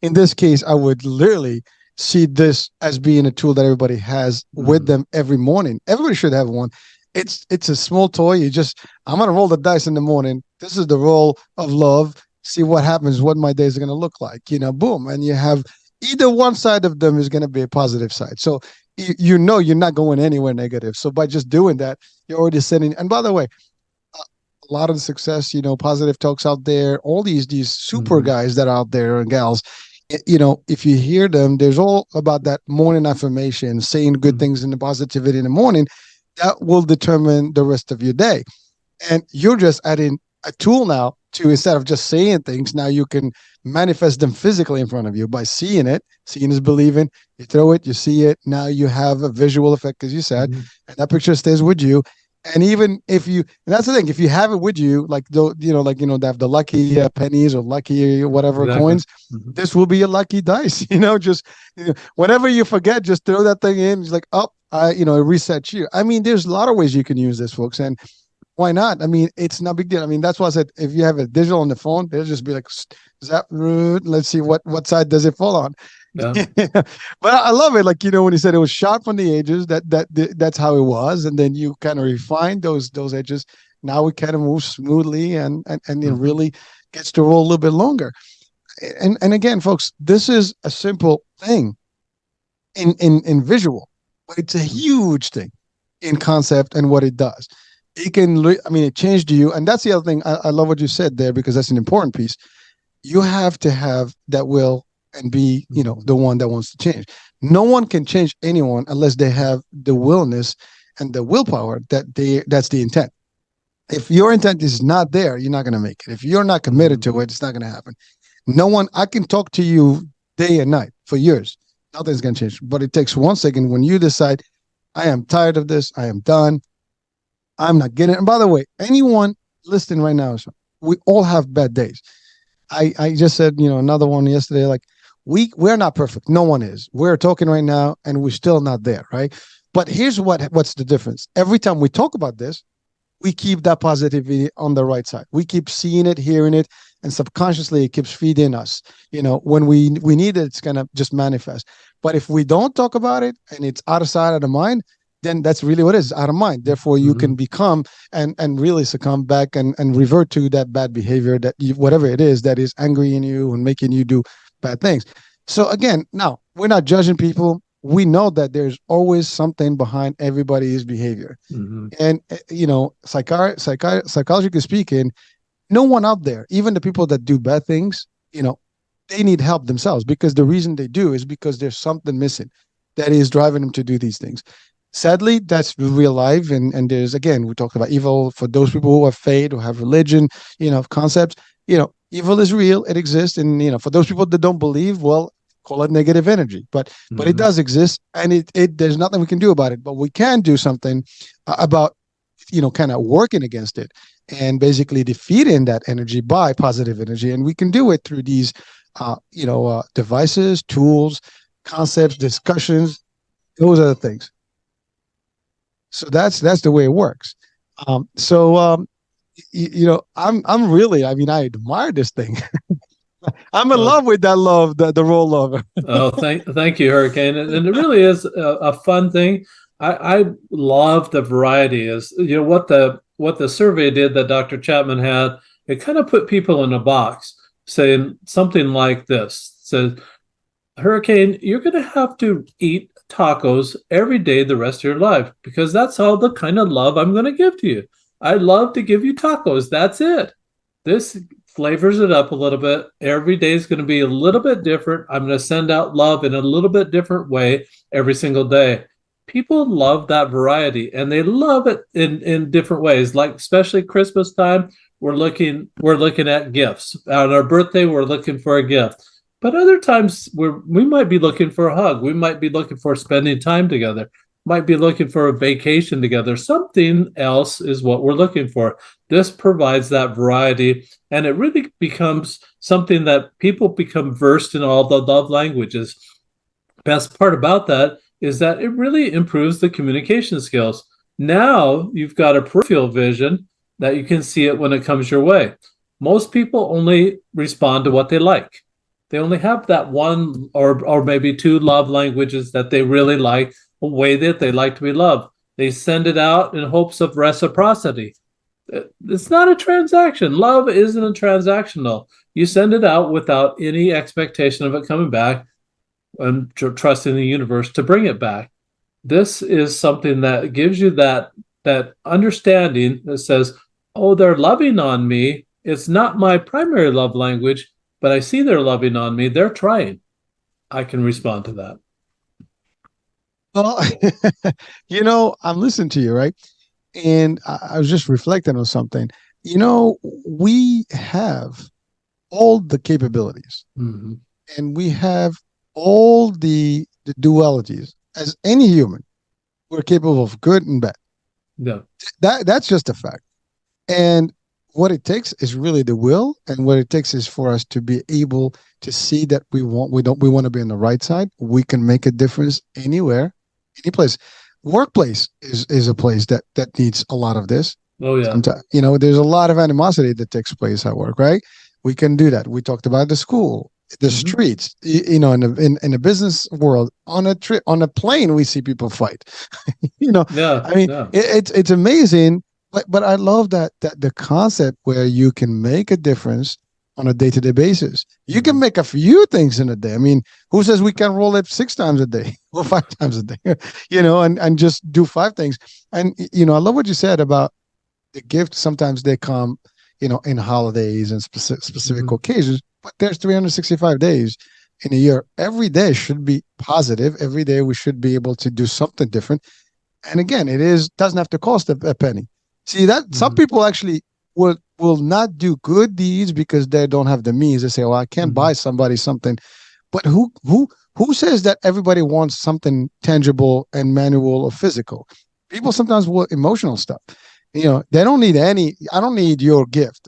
Speaker 1: In this case, I would literally see this as being a tool that everybody has with them every morning. Everybody should have one. It's a small toy. I'm gonna roll the dice in the morning. This is the roll of love. See what happens. What my days are gonna look like. Boom, and you have either one side of them is gonna be a positive side. So you're not going anywhere negative. So by just doing that, you're already sending. And by the way, a lot of the success, positive talks out there, all these super guys that are out there and gals, if you hear them, there's all about that morning affirmation, saying good things and the positivity in the morning. That will determine the rest of your day. And you're just adding a tool now to, instead of just saying things, now you can manifest them physically in front of you by seeing it. Seeing is believing. You throw it, you see it. Now you have a visual effect, as you said, and that picture stays with you. And even if and that's the thing, if you have it with you, like they have the lucky pennies or lucky whatever coins, this will be your lucky dice. Just whenever you forget, just throw that thing in. It's like, it resets you. I mean, there's a lot of ways you can use this, folks, and why not? I mean, it's no big deal. I mean, that's why I said if you have a digital on the phone, they'll just be like, zap, let's see what side does it fall on. Yeah. But I love it. Like, when he said it was sharp on the edges, that's how it was. And then you kind of refine those edges. Now we kind of move smoothly and it really gets to roll a little bit longer. And again, folks, this is a simple thing in visual, but it's a huge thing in concept and what it does. It changed you. And that's the other thing. I love what you said there, because that's an important piece. You have to have that will and be, the one that wants to change. No one can change anyone unless they have the willness and the willpower that's the intent. If your intent is not there, you're not going to make it. If you're not committed to it, it's not going to happen. I can talk to you day and night for years. Nothing's going to change. But it takes 1 second when you decide, I am tired of this. I am done. I'm not getting it. And by the way, anyone listening right now, we all have bad days. I just said, another one yesterday, like we're not perfect. No one is. We're talking right now and we're still not there, right? But here's what's the difference. Every time we talk about this, we keep that positivity on the right side. We keep seeing it, hearing it, and subconsciously it keeps feeding us. When we need it, it's gonna just manifest. But if we don't talk about it and it's out of sight, out of mind, then that's really what it is, out of mind. Therefore, you can become and really succumb back and revert to that bad behavior, whatever it is that is angering you and making you do bad things. So again, now we're not judging people. We know that there's always something behind everybody's behavior. And, psychologically speaking, no one out there, even the people that do bad things, they need help themselves, because the reason they do is because there's something missing that is driving them to do these things. Sadly, that's real life. And there's, again, we talked about evil for those people who have faith, who have religion, concepts. Evil is real. It exists. And, for those people that don't believe, well, call it negative energy. But it does exist. And it there's nothing we can do about it. But we can do something about, kind of working against it and basically defeating that energy by positive energy. And we can do it through these, devices, tools, concepts, discussions. Those are the things. So that's the way it works. So I'm really, I mean, I admire this thing. I'm in love with that love, the role lover.
Speaker 2: Oh, thank you, Hurricane. And it really is a fun thing. I love the variety. Is what the survey did that Dr. Chapman had. It kind of put people in a box, saying something like this: says, Hurricane, you're going to have to eat tacos every day the rest of your life because that's all the kind of love I'm going to give to you. I love to give you tacos. That's it. This flavors it up a little bit. Every day is going to be a little bit different. I'm going to send out love in a little bit different way every single day. People love that variety and they love it in different ways. Like especially Christmas time, we're looking at gifts. On our birthday, we're looking for a gift. But other times we might be looking for a hug. We might be looking for spending time together. Might be looking for a vacation together. Something else is what we're looking for. This provides that variety, and it really becomes something that people become versed in all the love languages. Best part about that is that it really improves the communication skills. Now you've got a peripheral vision that you can see it when it comes your way. Most people only respond to what they like. They only have that one or maybe two love languages that they really like, a way that they like to be loved. They send it out in hopes of reciprocity. It's not a transaction. Love isn't a transactional. You send it out without any expectation of it coming back and trusting the universe to bring it back. This is something that gives you that understanding that says, oh, they're loving on me. It's not my primary love language, but I see they're loving on me. They're trying. I can respond to that.
Speaker 1: Well, I'm listening to you, right? And I was just reflecting on something. We have all the capabilities and we have all the dualities as any human. We're capable of good and bad.
Speaker 2: Yeah.
Speaker 1: That's just a fact. And what it takes is really the will, and what it takes is for us to be able to see that we want to be on the right side. We can make a difference anywhere, any place. Workplace is a place that needs a lot of this.
Speaker 2: Oh yeah.
Speaker 1: Sometimes, there's a lot of animosity that takes place at work, right? We can do that. We talked about the school, the streets, in the business world, on a plane, we see people fight.
Speaker 2: Yeah.
Speaker 1: I mean, it's amazing. But I love that the concept where you can make a difference on a day-to-day basis. You can make a few things in a day. I mean, who says we can roll it 6 times a day or 5 times a day, and just do 5 things. And, I love what you said about the gift. Sometimes they come, in holidays and specific occasions, but there's 365 days in a year. Every day should be positive. Every day we should be able to do something different. And again, doesn't have to cost a penny. See that some people actually will not do good deeds because they don't have the means. They say, "Well, I can't buy somebody something," but who says that everybody wants something tangible and manual or physical? People sometimes want emotional stuff. They don't need any. I don't need your gift.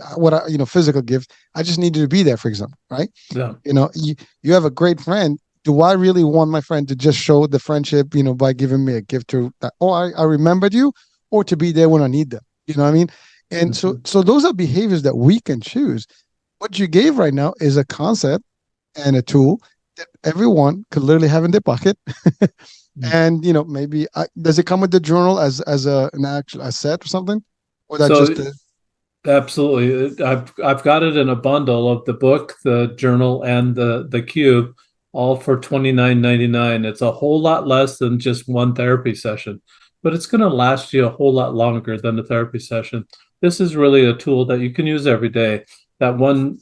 Speaker 1: Physical gift. I just need you to be there. For example, right?
Speaker 2: Yeah.
Speaker 1: You have a great friend. Do I really want my friend to just show the friendship, by giving me a gift to? I remembered you. Or to be there when I need them. You know what I mean? And so those are behaviors that we can choose. What you gave right now is a concept and a tool that everyone could literally have in their pocket. And maybe does it come with the journal as an actual set or something, or that
Speaker 2: absolutely. I've got it in a bundle of the book, the journal, and the cube, all for $29.99. It's a whole lot less than just one therapy session, but it's going to last you a whole lot longer than a therapy session. This is really a tool that you can use every day. That one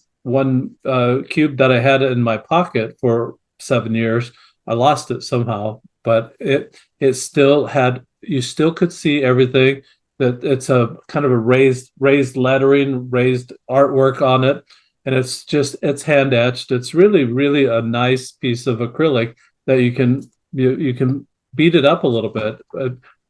Speaker 2: cube that I had in my pocket for 7 years, I lost it somehow, but it still had you still could see everything. That it's a kind of a raised lettering, raised artwork on it, and it's hand etched. It's really a nice piece of acrylic that you can beat it up a little bit,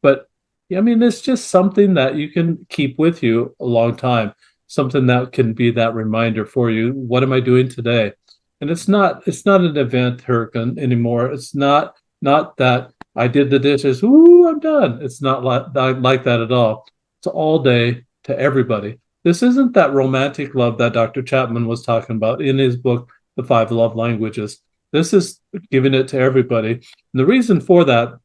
Speaker 2: but I mean, it's just something that you can keep with you a long time. Something that can be that reminder for you. What am I doing today? And it's not an event, Hurricane, anymore. It's not that I did the dishes. Ooh, I'm done. It's not like that at all. It's all day to everybody. This isn't that romantic love that Dr. Chapman was talking about in his book, The Five Love Languages. This is giving it to everybody. And the reason for that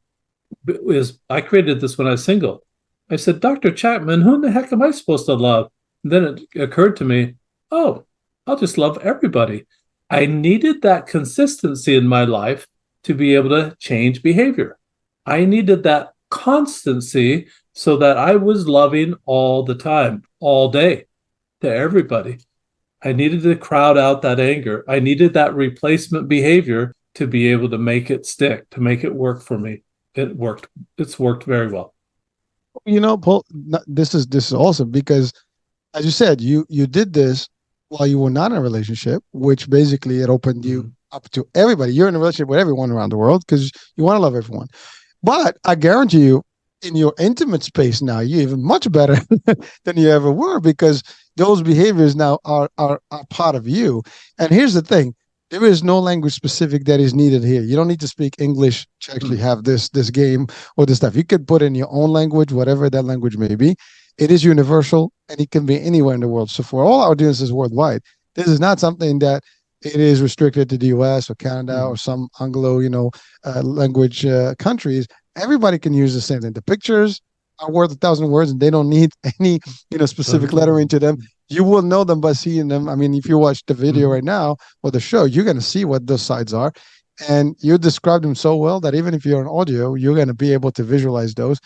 Speaker 2: is I created this when I was single. I said, Dr. Chapman, who in the heck am I supposed to love? And then it occurred to me, oh, I'll just love everybody. I needed that consistency in my life to be able to change behavior. I needed that constancy so that I was loving all the time, all day, to everybody. I needed to crowd out that anger. I needed that replacement behavior to be able to make it stick, to make it work for me. It worked. It's worked very well.
Speaker 1: Paul, this is awesome because, as you said, you did this while you were not in a relationship, which basically it opened you up to everybody. You're in a relationship with everyone around the world because you want to love everyone. But I guarantee you, in your intimate space now, you're even much better than you ever were because those behaviors now are part of you. And here's the thing. There is no language specific that is needed here. You don't need to speak English to actually have this game or this stuff. You could put in your own language, whatever that language may be. It is universal and it can be anywhere in the world. So for all our audiences worldwide, this is not something that it is restricted to the US or Canada or some Anglo, language countries. Everybody can use the same thing. The pictures are worth 1,000 words and they don't need any, specific lettering to them. You will know them by seeing them. I mean, if you watch the video right now or the show, you're going to see what those sides are. And you described them so well that even if you're on audio, you're going to be able to visualize those.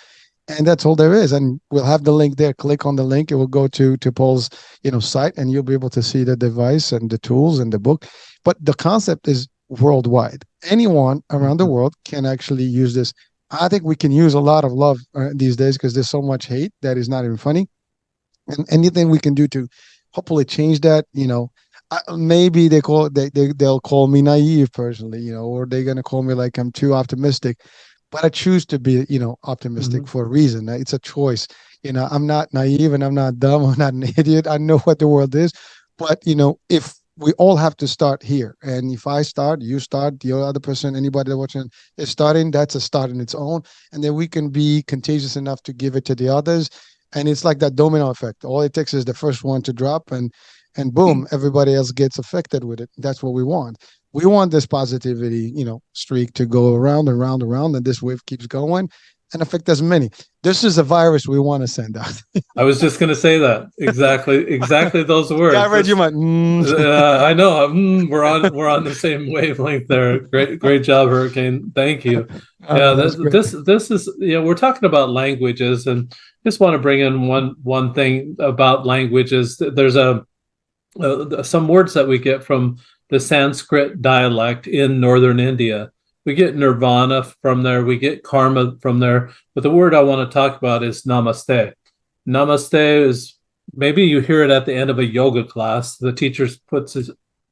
Speaker 1: And that's all there is. And we'll have the link there. Click on the link. It will go to Paul's, site, and you'll be able to see the device and the tools and the book. But the concept is worldwide. Anyone around the world can actually use this. I think we can use a lot of love these days because there's so much hate that is not even funny. And anything we can do to hopefully change that, maybe they'll call me naive personally, or they're going to call me like I'm too optimistic. But I choose to be, optimistic for a reason. It's a choice. I'm not naive and I'm not dumb. I'm not an idiot. I know what the world is. But, if we all have to start here, and if I start, you start, the other person, anybody watching is starting, that's a start in its own. And then we can be contagious enough to give it to the others. And it's like that domino effect. All it takes is the first one to drop and boom, everybody else gets affected with it. That's what we want. We want this positivity, streak to go around and round and round, and this wave keeps going and affect as many. This is a virus we want to send out.
Speaker 2: I was just going to say that exactly those words.
Speaker 1: Yeah, I read you mind.
Speaker 2: I know. We're on the same wavelength there. Great job, Hurricane. Thank you. Yeah, this is we're talking about languages, and just want to bring in one thing about languages. There's some words that we get from the Sanskrit dialect in northern India. We get nirvana from there. We get karma from there. But the word I want to talk about is namaste. Namaste is, maybe you hear it at the end of a yoga class. The teacher puts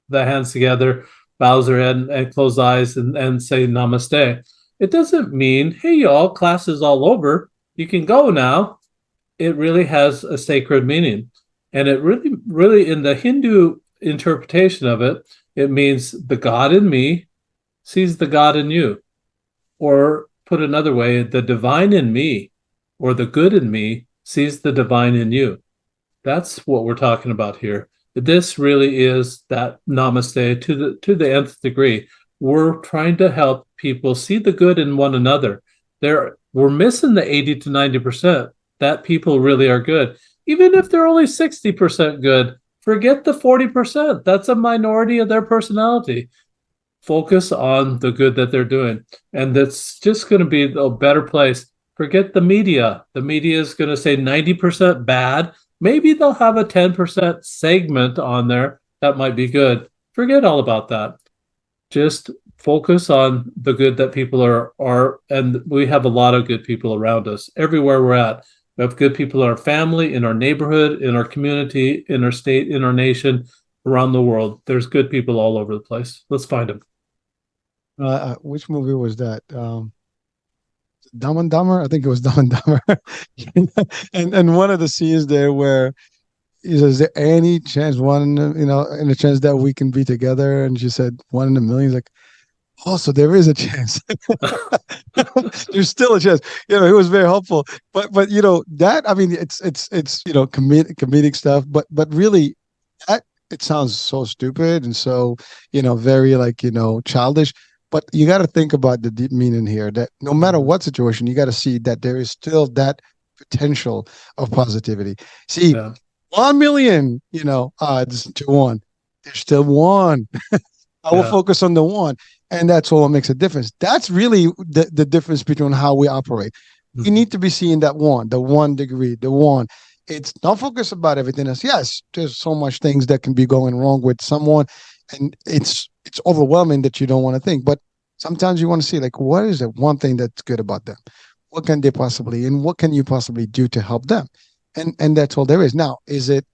Speaker 2: the hands together, bows her head and close eyes and say namaste. It doesn't mean, hey, y'all, class is all over. You can go now. It really has a sacred meaning. And it really, in the Hindu interpretation of it, it means the God in me sees the God in you. Or put another way, the divine in me or the good in me sees the divine in you. That's what we're talking about here. This really is that namaste to the nth degree. We're trying to help people see the good in one another. We're missing the 80 to 90% that people really are good. Even if they're only 60% good, forget the 40%. That's a minority of their personality. Focus on the good that they're doing. And that's just going to be a better place. Forget the media. The media is going to say 90% bad. Maybe they'll have a 10% segment on there that might be good. Forget all about that. Just focus on the good that people are, and we have a lot of good people around us everywhere we're at. We have good people in our family, in our neighborhood, in our community, in our state, in our nation, around the world. There's good people all over the place. Let's find them.
Speaker 1: Which movie was that? Dumb and Dumber. I think it was Dumb and Dumber. And one of the scenes there where he says, "Is there any chance in a chance that we can be together?" And she said, "One in a million." He's like, "Oh, so there is a chance. There's still a chance." It was very helpful. But that, I mean, it's comedic stuff. But really, that it sounds so stupid and so very like childish. But you got to think about the deep meaning here. That no matter what situation, you got to see that there is still that potential of positivity. See,
Speaker 2: Yeah.
Speaker 1: 1 million, odds to one. There's still one. I will focus on the one. And that's what makes a difference. That's really the difference between how we operate. We need to be seeing that one, the 1 degree, the one. It's not focus about everything else. Yes, there's so much things that can be going wrong with someone, and it's overwhelming that you don't want to think. But sometimes you want to see, like, what is the one thing that's good about them? What can they possibly, and what can you possibly do to help them? And that's all there is. Now, is it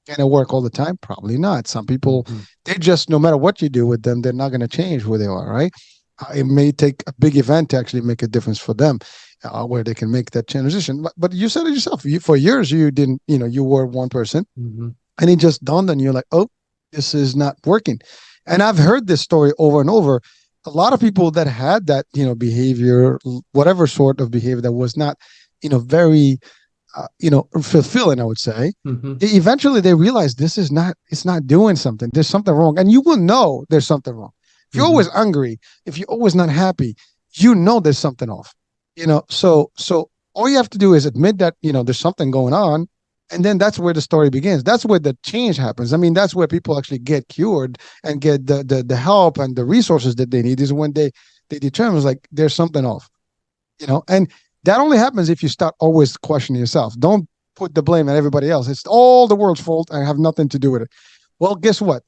Speaker 1: going to work all the time? Probably not. Some people, they just, no matter what you do with them, they're not going to change who they are, right? It may take a big event to actually make a difference for them, where they can make that transition. But you said it yourself. For years, you didn't, you were one person, and it just dawned on you like, oh, this is not working. And I've heard this story over and over. A lot of people that had that, behavior, whatever sort of behavior that was not, very fulfilling, I would say. Eventually they realize it's not doing something. There's something wrong. And you will know there's something wrong. If you're always angry, if you're always not happy, there's something off. So all you have to do is admit that, there's something going on. And then that's where the story begins. That's where the change happens. I mean, that's where people actually get cured and get the help and the resources that they need, is when they determine, like, there's something off, and that only happens if you start always questioning yourself. Don't put the blame on everybody else. It's all the world's fault. I have nothing to do with it. Well, guess what?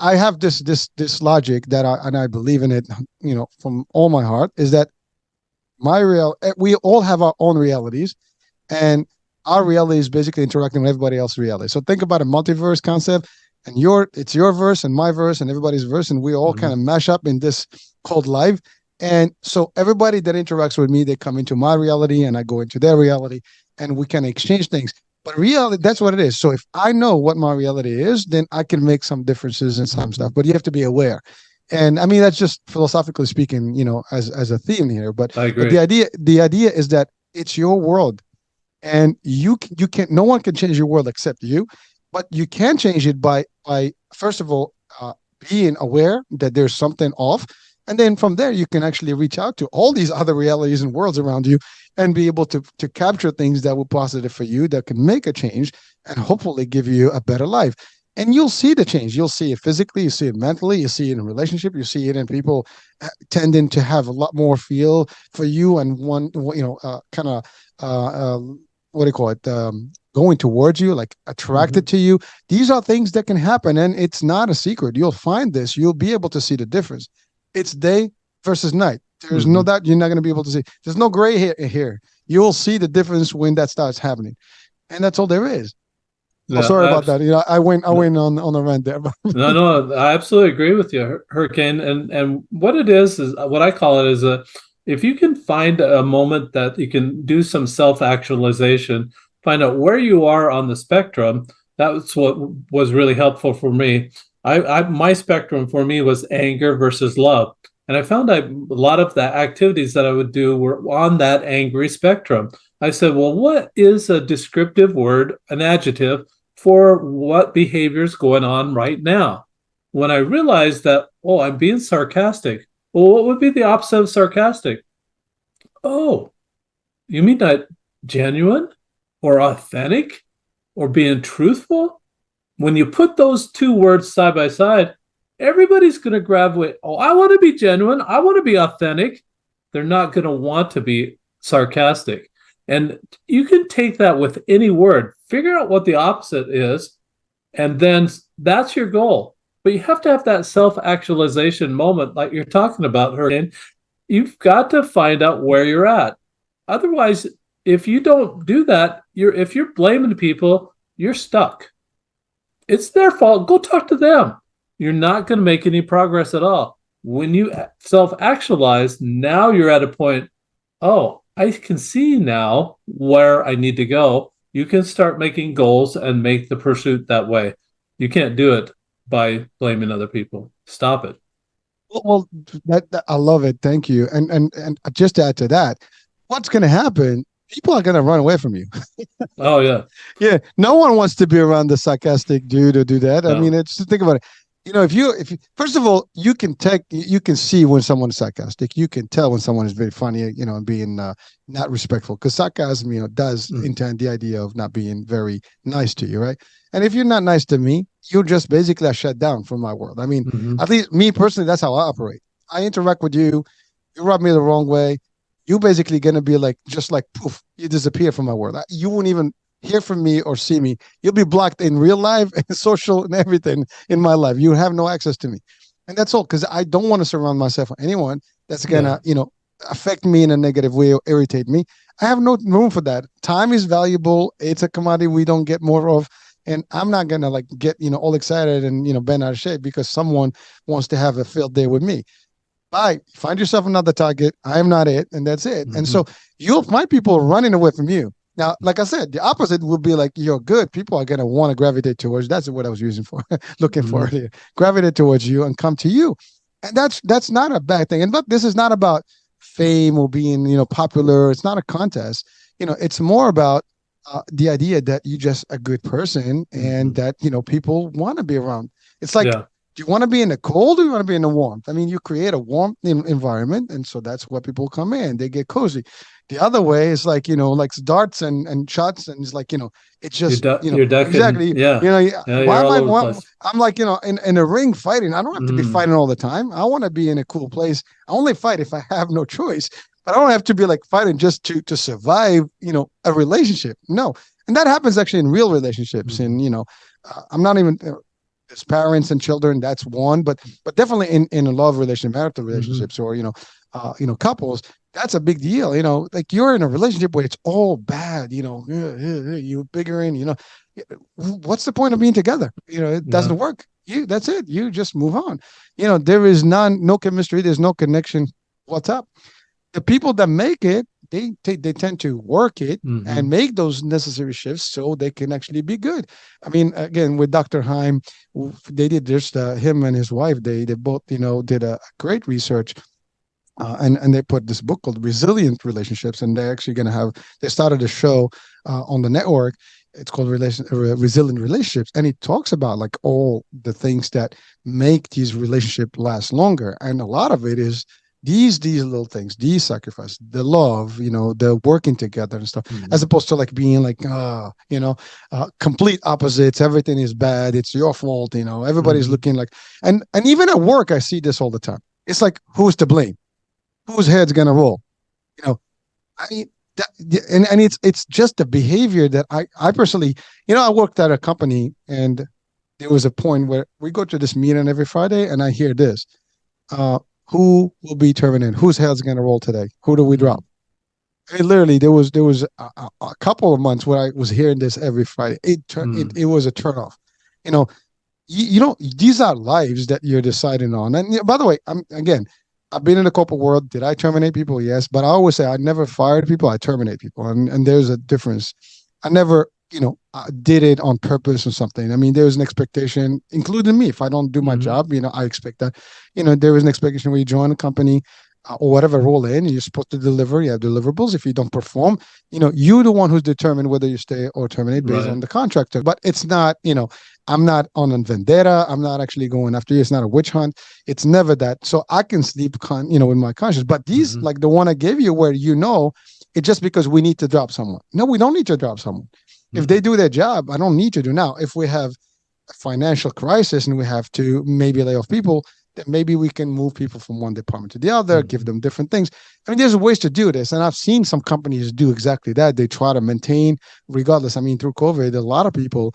Speaker 1: I have this logic that I believe in it, from all my heart, is that we all have our own realities, and our reality is basically interacting with everybody else's reality. So think about a multiverse concept, and it's your verse and my verse and everybody's verse, and we all kind of mash up in this called life. And so everybody that interacts with me, they come into my reality and I go into their reality, and we can exchange things. But reality, that's what it is. So if I know what my reality is, then I can make some differences in some stuff, but you have to be aware. And I mean, that's just philosophically speaking, as a theme here. But,
Speaker 2: I agree.
Speaker 1: But the idea is that it's your world, and you can't, no one can change your world except you, but you can change it by first of all, being aware that there's something off. And then from there, you can actually reach out to all these other realities and worlds around you and be able to capture things that were positive for you, that can make a change and hopefully give you a better life. And you'll see the change. You'll see it physically, you see it mentally, you see it in relationship, you see it in people tending to have a lot more feel for you, and kind of, what do you call it? Going towards you, like attracted to you. These are things that can happen, and it's not a secret. You'll find this. You'll be able to see the difference. It's day versus night. There's no doubt you're not going to be able to see. There's no gray hair here. You'll see the difference when that starts happening, and that's all there is.
Speaker 2: Yeah,
Speaker 1: sorry about that. I went on a rant there.
Speaker 2: No, I absolutely agree with you, Hurricane. And what it is what I call it is if you can find a moment that you can do some self-actualization, find out where you are on the spectrum. That's what was really helpful for me. My spectrum for me was anger versus love. And I found a lot of the activities that I would do were on that angry spectrum. I said, well, what is a descriptive word, an adjective, for what behavior is going on right now? When I realized that, I'm being sarcastic. Well, what would be the opposite of sarcastic? Oh, you mean not genuine or authentic or being truthful? When you put those two words side by side, everybody's going to gravitate. Oh, I want to be genuine. I want to be authentic. They're not going to want to be sarcastic. And you can take that with any word, figure out what the opposite is, and then that's your goal. But you have to have that self-actualization moment like you're talking about, Hurricane. You've got to find out where you're at. Otherwise, if you don't do that, if you're blaming people, you're stuck. It's their fault. Go talk to them. You're not going to make any progress at all. When you self-actualize, now you're at a point, oh, I can see now where I need to go. You can start making goals and make the pursuit that way. You can't do it by blaming other people. Stop it.
Speaker 1: Well, that I love it. Thank you. And just to add to that, what's going to happen? People are going to run away from you.
Speaker 2: Oh yeah,
Speaker 1: Yeah, no one wants to be around the sarcastic dude or do that. I
Speaker 2: no.
Speaker 1: mean, it's think about it. If you first of all, you can see when someone is sarcastic. You can tell when someone is very funny, and being not respectful. Because sarcasm, does intend the idea of not being very nice to you, right? And if you're not nice to me, you just basically are shut down from my world. I mean, at least me personally, that's how I operate. I interact with you. You rub me the wrong way. You basically gonna be like just like poof, you disappear from my world. You won't even hear from me or see me. You'll be blocked in real life and social and everything in my life. You have no access to me. And that's all, because I don't want to surround myself with anyone that's gonna, affect me in a negative way or irritate me. I have no room for that. Time is valuable. It's a commodity we don't get more of. And I'm not gonna like get, all excited and bent out of shape because someone wants to have a field day with me. Bye. Find yourself another target. I am not it, and that's it. And so you'll find people running away from you. Now, like I said, the opposite will be like you're good. People are gonna want to gravitate towards. That's what I was using for, looking for earlier. Gravitate towards you and come to you, and that's not a bad thing. And but this is not about fame or being popular. It's not a contest. It's more about the idea that you're just a good person and that people want to be around. It's like.
Speaker 2: Yeah.
Speaker 1: Do you want to be in the cold or you want to be in the warmth? I mean, you create a warm environment, and so that's where people come in. They get cozy. The other way is like like darts and shots, and it's like it's just
Speaker 2: you're ducking.
Speaker 1: exactly.
Speaker 2: Yeah. Yeah,
Speaker 1: Why
Speaker 2: you're
Speaker 1: am
Speaker 2: all
Speaker 1: I?
Speaker 2: over the place.
Speaker 1: I'm like in a ring fighting. I don't have to be fighting all the time. I want to be in a cool place. I only fight if I have no choice. But I don't have to be like fighting just to survive. A relationship. No, and that happens actually in real relationships. And I'm not even. As parents and children, that's one, but definitely in a love relationship, marital relationships, or couples, that's a big deal. Like you're in a relationship where it's all bad. You're bickering. What's the point of being together? It doesn't work. That's it. You just move on. There is no chemistry. There's no connection. What's up? The people that make it, they tend to work it and make those necessary shifts so they can actually be good. I mean, again, with Dr. Heim, they did this. Him and his wife, they both did a great research, and they put this book called Resilient Relationships, and they're actually they started a show on the network. It's called Resilient Relationships, and it talks about like all the things that make these relationships last longer, and a lot of it is these little things, these sacrifices, the love, the working together and stuff, as opposed to like being like complete opposites. Everything is bad. It's your fault. Everybody's looking like, and even at work, I see this all the time. It's like, who's to blame? Whose head's gonna roll? I mean, and it's just the behavior that I personally, I worked at a company, and there was a point where we go to this meeting every Friday, and I hear this. Who will be terminated? Whose head's going to roll today? Who do we drop? I mean, literally, there was a couple of months where I was hearing this every Friday. It was a turnoff. These are lives that you're deciding on. And by the way, I've been in the corporate world. Did I terminate people? Yes, but I always say I never fired people. I terminate people, and there's a difference. I never did it on purpose or something. I mean, there was an expectation, including me. If I don't do my job, I expect that. There is an expectation when you join a company or whatever role in, you're supposed to deliver. You have deliverables. If you don't perform, you're the one who's determined whether you stay or terminate based on the contractor. But it's not, I'm not on a vendetta. I'm not actually going after you. It's not a witch hunt. It's never that. So I can sleep, with my conscience. But these, like the one I gave you, where it's just because we need to drop someone. No, we don't need to drop someone. If they do their job, I don't need to do now. If we have a financial crisis and we have to maybe lay off people, then maybe we can move people from one department to the other, give
Speaker 2: Mhm.
Speaker 1: them different things. I mean, there's ways to do this. And I've seen some companies do exactly that. They try to maintain, regardless. I mean, through COVID, a lot of people,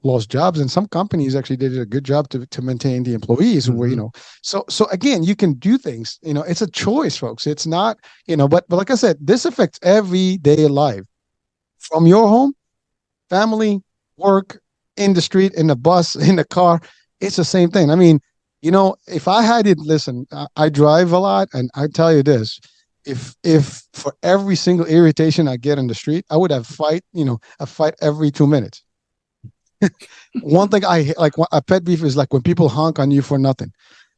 Speaker 1: lost jobs, and some companies actually did a good job to maintain the employees who were,
Speaker 2: Mhm.
Speaker 1: so again, you can do things, it's a choice, folks. It's not, but like I said, this affects everyday life from your home, family, work, in the street, in the bus, in the car. It's the same thing. I mean, if I had it, listen, I drive a lot, and I tell you this: if for every single irritation I get in the street, I would have a fight every 2 minutes. One thing I like, a pet beef is like when people honk on you for nothing.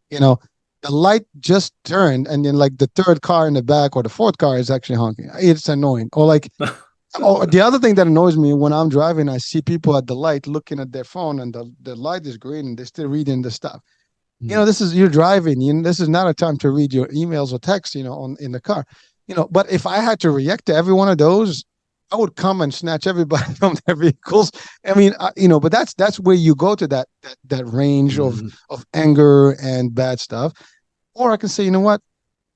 Speaker 1: You know, the light just turned, and then like the third car in the back or the fourth car is actually honking. It's annoying. Or like, oh, the other thing that annoys me when I'm driving, I see people at the light looking at their phone, and the light is green, and they're still reading the stuff. This is, you're driving. This is not a time to read your emails or text. On in the car. But if I had to react to every one of those, I would come and snatch everybody from their vehicles. I mean, but that's where you go to that range of
Speaker 2: Mhm.
Speaker 1: anger and bad stuff. Or I can say, you know what,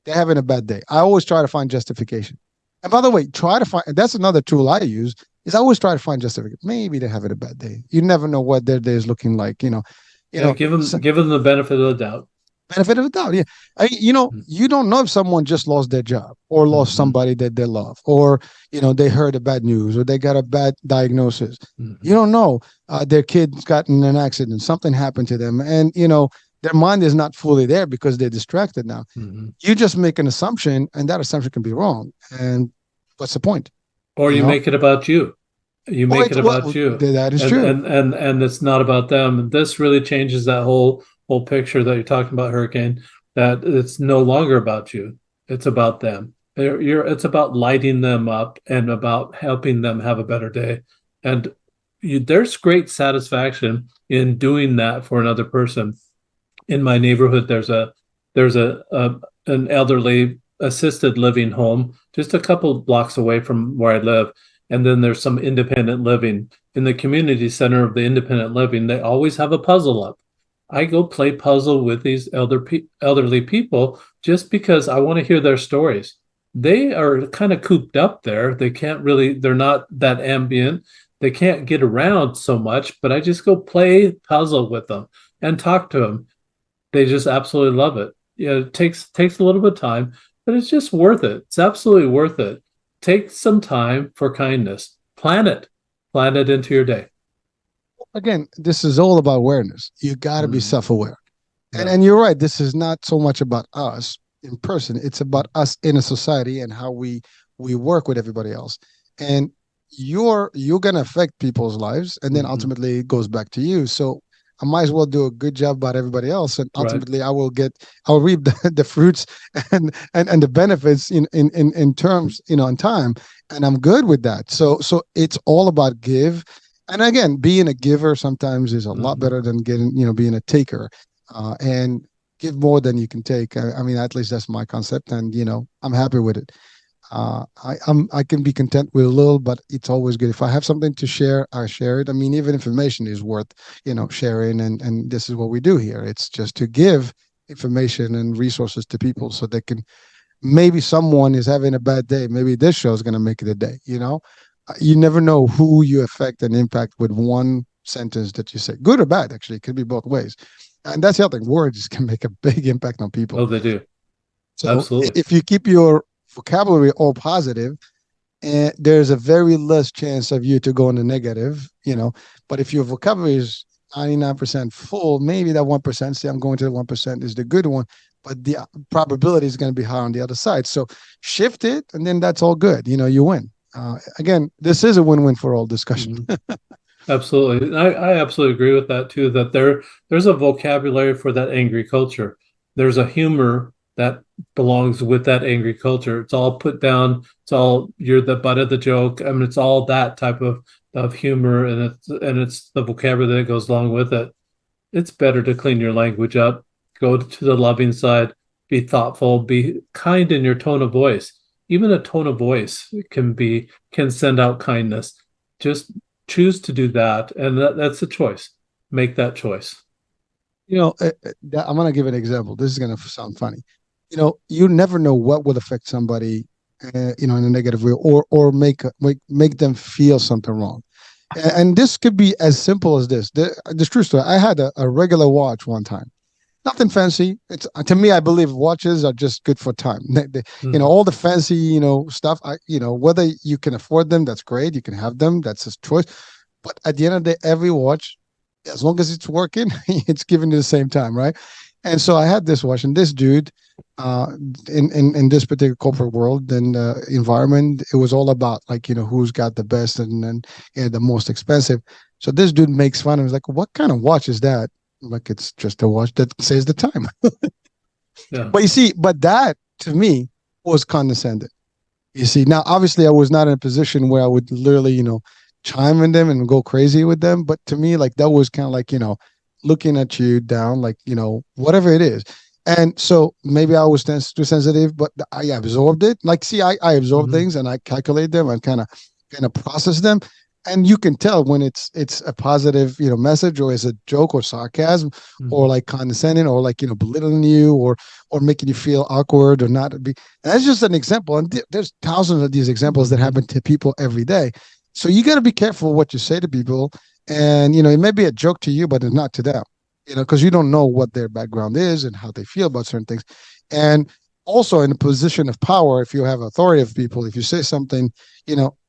Speaker 1: they're having a bad day. I always try to find justification. And by the way, try to find, that's another tool I use, is I always try to find justification. Maybe they're having a bad day. You never know what their day is looking like.
Speaker 2: Yeah,
Speaker 1: So,
Speaker 2: give them the benefit of the doubt.
Speaker 1: benefit of the doubt. Yeah. You don't know if someone just lost their job or lost
Speaker 2: Mhm.
Speaker 1: somebody that they love, or, they heard a bad news, or they got a bad diagnosis. You
Speaker 2: Mhm.
Speaker 1: don't know. Their kid's gotten in an accident, something happened to them. And, their mind is not fully there because they're distracted now.
Speaker 2: Mhm.
Speaker 1: You just make an assumption, and that assumption can be wrong. And what's the point?
Speaker 2: Or
Speaker 1: You
Speaker 2: you
Speaker 1: know?
Speaker 2: make it about you. You
Speaker 1: Oh,
Speaker 2: make it about you,
Speaker 1: that is
Speaker 2: and
Speaker 1: true.
Speaker 2: it's not about them. And this really changes that whole picture that you're talking about, Hurricane. That it's no longer about you. It's about them. It's about lighting them up and about helping them have a better day. And there's great satisfaction in doing that for another person. In my neighborhood, there's a an elderly assisted living home just a couple blocks away from where I live, and then there's some independent living in the community center of the independent living. They always have a puzzle up. I go play puzzle with these elderly people just because I want to hear their stories. They are kind of cooped up there. They can't really, they're not that ambient. They can't get around so much, but I just go play puzzle with them and talk to them. They just absolutely love it. Yeah, it takes a little bit of time, but it's just worth it. It's absolutely worth it. Take some time for kindness. Plan it. Plan it into your day.
Speaker 1: Again, this is all about awareness. You got to be
Speaker 2: Mm,
Speaker 1: self-aware. And
Speaker 2: yeah.
Speaker 1: and you're right. This is not so much about us in person. It's about us in a society and how we work with everybody else. And you're gonna affect people's lives, and then
Speaker 2: Hmm.
Speaker 1: ultimately it goes back to you. So I might as well do a good job about everybody else, and
Speaker 2: Right.
Speaker 1: ultimately I'll reap the fruits and the benefits in terms, in time, and I'm good with that. So it's all about give. And again, being a giver sometimes is a lot
Speaker 2: Hmm.
Speaker 1: better than being a taker, and give more than you can take. I mean, at least that's my concept, and I'm happy with it. I can be content with a little, but it's always good if I have something to share, I share it. I mean, even information is worth sharing, and this is what we do here. It's just to give information and resources to people so they can, maybe someone is having a bad day, maybe this show is going to make it a day. You never know who you affect and impact with one sentence that you say, good or bad. Actually, it could be both ways. And that's the other thing, words can make a big impact on people.
Speaker 2: Oh, they do.
Speaker 1: So
Speaker 2: Absolutely.
Speaker 1: if you keep your vocabulary all positive, and there's a very less chance of you to go in the negative. But if your vocabulary is 99% full, maybe that 1%, say I'm going to the 1%, is the good one, but the probability is going to be high on the other side. So shift it, and then that's all good. You win. Again, this is a win-win for all discussion.
Speaker 2: Mhm. Absolutely. I absolutely agree with that too, that there's a vocabulary for that angry culture. There's a humor that belongs with that angry culture. It's all put down, it's all you're the butt of the joke. I mean, it's all that type of humor, and it's the vocabulary that goes along with it. It's better to clean your language up, go to the loving side, be thoughtful, be kind in your tone of voice. Even a tone of voice can send out kindness. Just choose to do that, and that's a choice. Make that choice.
Speaker 1: I'm going to give an example. This is going to sound funny. You never know what will affect somebody, in a negative way, or make them feel something wrong. And this could be as simple as this. This true story. I had a regular watch one time. Nothing fancy. It's to me, I believe watches are just good for time.
Speaker 2: Mhm.
Speaker 1: All the fancy, stuff. Whether you can afford them, that's great. You can have them. That's his choice. But at the end of the day, every watch, as long as it's working, it's giving you the same time, right? And so I had this watch, and this dude, uh, in this particular corporate world and environment, it was all about like who's got the best and the most expensive. So this dude makes fun of me. He's like, "What kind of watch is that?" I'm like, "It's just a watch that says the time."
Speaker 2: Yeah.
Speaker 1: But you see, but that to me was condescending. You see, now obviously I was not in a position where I would literally, chime in them and go crazy with them. But to me, like that was kind of like, looking at you down, like, whatever it is. And so maybe I was too sensitive, but I absorbed it. Like, see, I absorb
Speaker 2: Hmm.
Speaker 1: things and I calculate them and kind of process them. And you can tell when it's a positive, message, or it's a joke or sarcasm, or
Speaker 2: Hmm.
Speaker 1: like condescending, or like, belittling you, or making you feel awkward or not be. And that's just an example. And there's thousands of these examples that
Speaker 2: Hmm.
Speaker 1: happen to people every day. So you got to be careful what you say to people. And, it may be a joke to you, but it's not to them, because you don't know what their background is and how they feel about certain things. And also in a position of power, if you have authority of people, if you say something,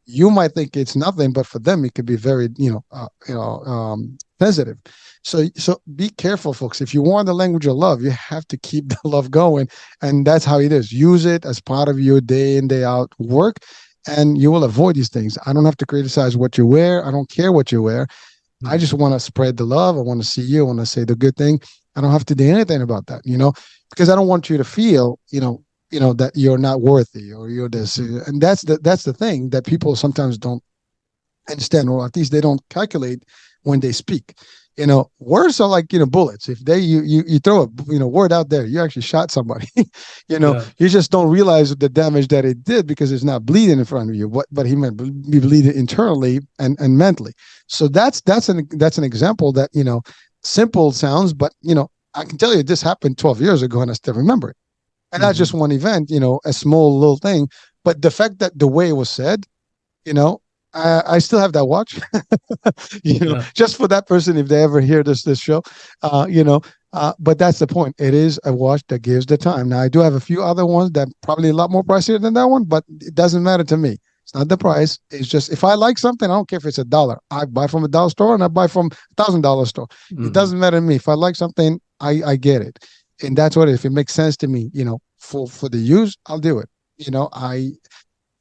Speaker 1: you might think it's nothing, but for them, it could be very, sensitive. So be careful, folks. If you want the language of love, you have to keep the love going. And that's how it is. Use it as part of your day in, day out work, and you will avoid these things. I don't have to criticize what you wear. I don't care what you wear. I just
Speaker 2: Hmm.
Speaker 1: want to spread the love. I want to see you. I want to say the good thing. I don't have to do anything about that, because I don't want you to feel, that you're not worthy or you're this.
Speaker 2: Hmm.
Speaker 1: And that's the thing that people sometimes don't understand, or at least they don't calculate when they speak. Words are like bullets. If you throw a word out there, you actually shot somebody.
Speaker 2: Yeah.
Speaker 1: You just don't realize the damage that it did because it's not bleeding in front of you. But he might be bleeding internally and mentally. So that's an example that simple sounds, but I can tell you this happened 12 years ago and I still remember it. And that's just
Speaker 2: Hmm.
Speaker 1: one event, a small little thing. But the fact that the way it was said, you know, I still have that watch,
Speaker 2: Yeah.
Speaker 1: just for that person if they ever hear this show, uh, you know. But that's the point. It is a watch that gives the time. Now I do have a few other ones that probably a lot more pricier than that one, but it doesn't matter to me. It's not the price. It's just if I like something, I don't care if it's $1. I buy from a dollar store and I buy from $1,000 store. It
Speaker 2: Hmm.
Speaker 1: doesn't matter to me. If I like something, I get it, and that's what it is. If it makes sense to me, for the use, I'll do it. I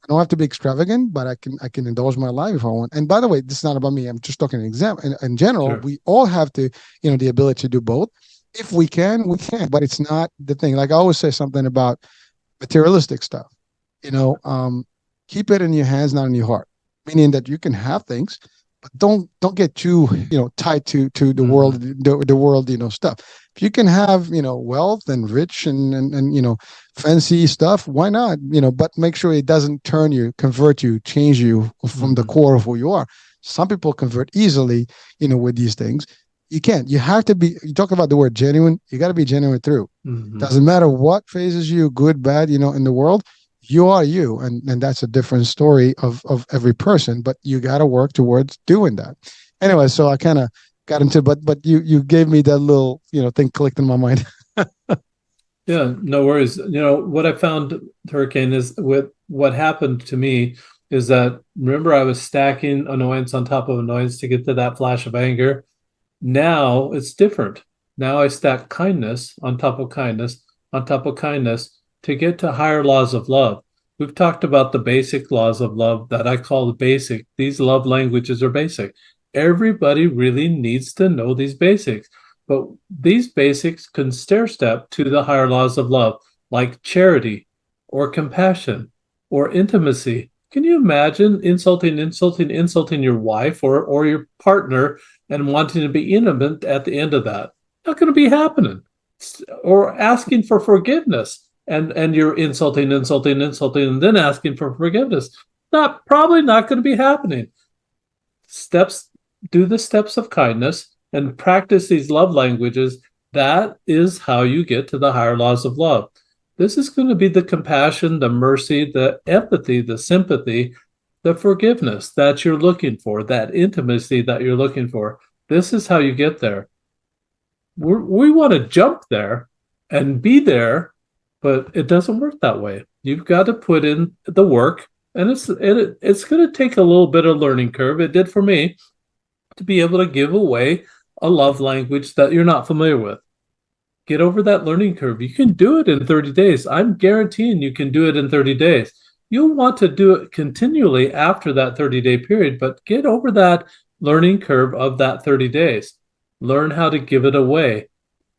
Speaker 1: don't have to be extravagant, but I can indulge my life if I want. And by the way, this is not about me. I'm just talking in general.
Speaker 2: Sure.
Speaker 1: We all have to, the ability to do both. If we can, we can. But it's not the thing. Like I always say something about materialistic stuff. You know, um, Keep it in your hands, not in your heart. Meaning that you can have things, but don't get too tied to the world,
Speaker 2: Hmm.
Speaker 1: the world stuff. If you can have wealth and rich and fancy stuff, why not? But make sure it doesn't turn you, convert you, change you from the
Speaker 2: Hmm.
Speaker 1: core of who you are. Some people convert easily, with these things. You can't. You have to be. You talk about the word genuine. You got to be genuine through.
Speaker 2: Hmm.
Speaker 1: Doesn't matter what phases you, good, bad, in the world. You are you, and that's a different story of every person. But you got to work towards doing that. Anyway, so I kind of got into, but you gave me that little thing clicked in my mind.
Speaker 2: Yeah, no worries. What I found, Hurricane, is with what happened to me is that remember I was stacking annoyance on top of annoyance to get to that flash of anger. Now it's different. Now I stack kindness on top of kindness on top of kindness to get to higher laws of love. We've talked about the basic laws of love that I call the basic. These love languages are basic. Everybody really needs to know these basics, but these basics can stair step to the higher laws of love, like charity or compassion or intimacy. Can you imagine insulting your wife or your partner and wanting to be intimate at the end of that? Not going to be happening. Or asking for forgiveness and you're insulting, and then asking for forgiveness. Probably not going to be happening. Steps Do the steps of kindness and practice these love languages. That is how you get to the higher laws of love. This is going to be the compassion, the mercy, the empathy, the sympathy, the forgiveness that you're looking for, that intimacy that you're looking for. This is how you get there. We want to jump there and be there, but it doesn't work that way. You've got to put in the work, and it's going to take a little bit of learning curve. It did for me to be able to give away a love language that you're not familiar with. Get over that learning curve. You can do it in 30 days. I'm guaranteeing you can do it in 30 days. You'll want to do it continually after that 30-day period, but get over that learning curve of that 30 days. Learn how to give it away.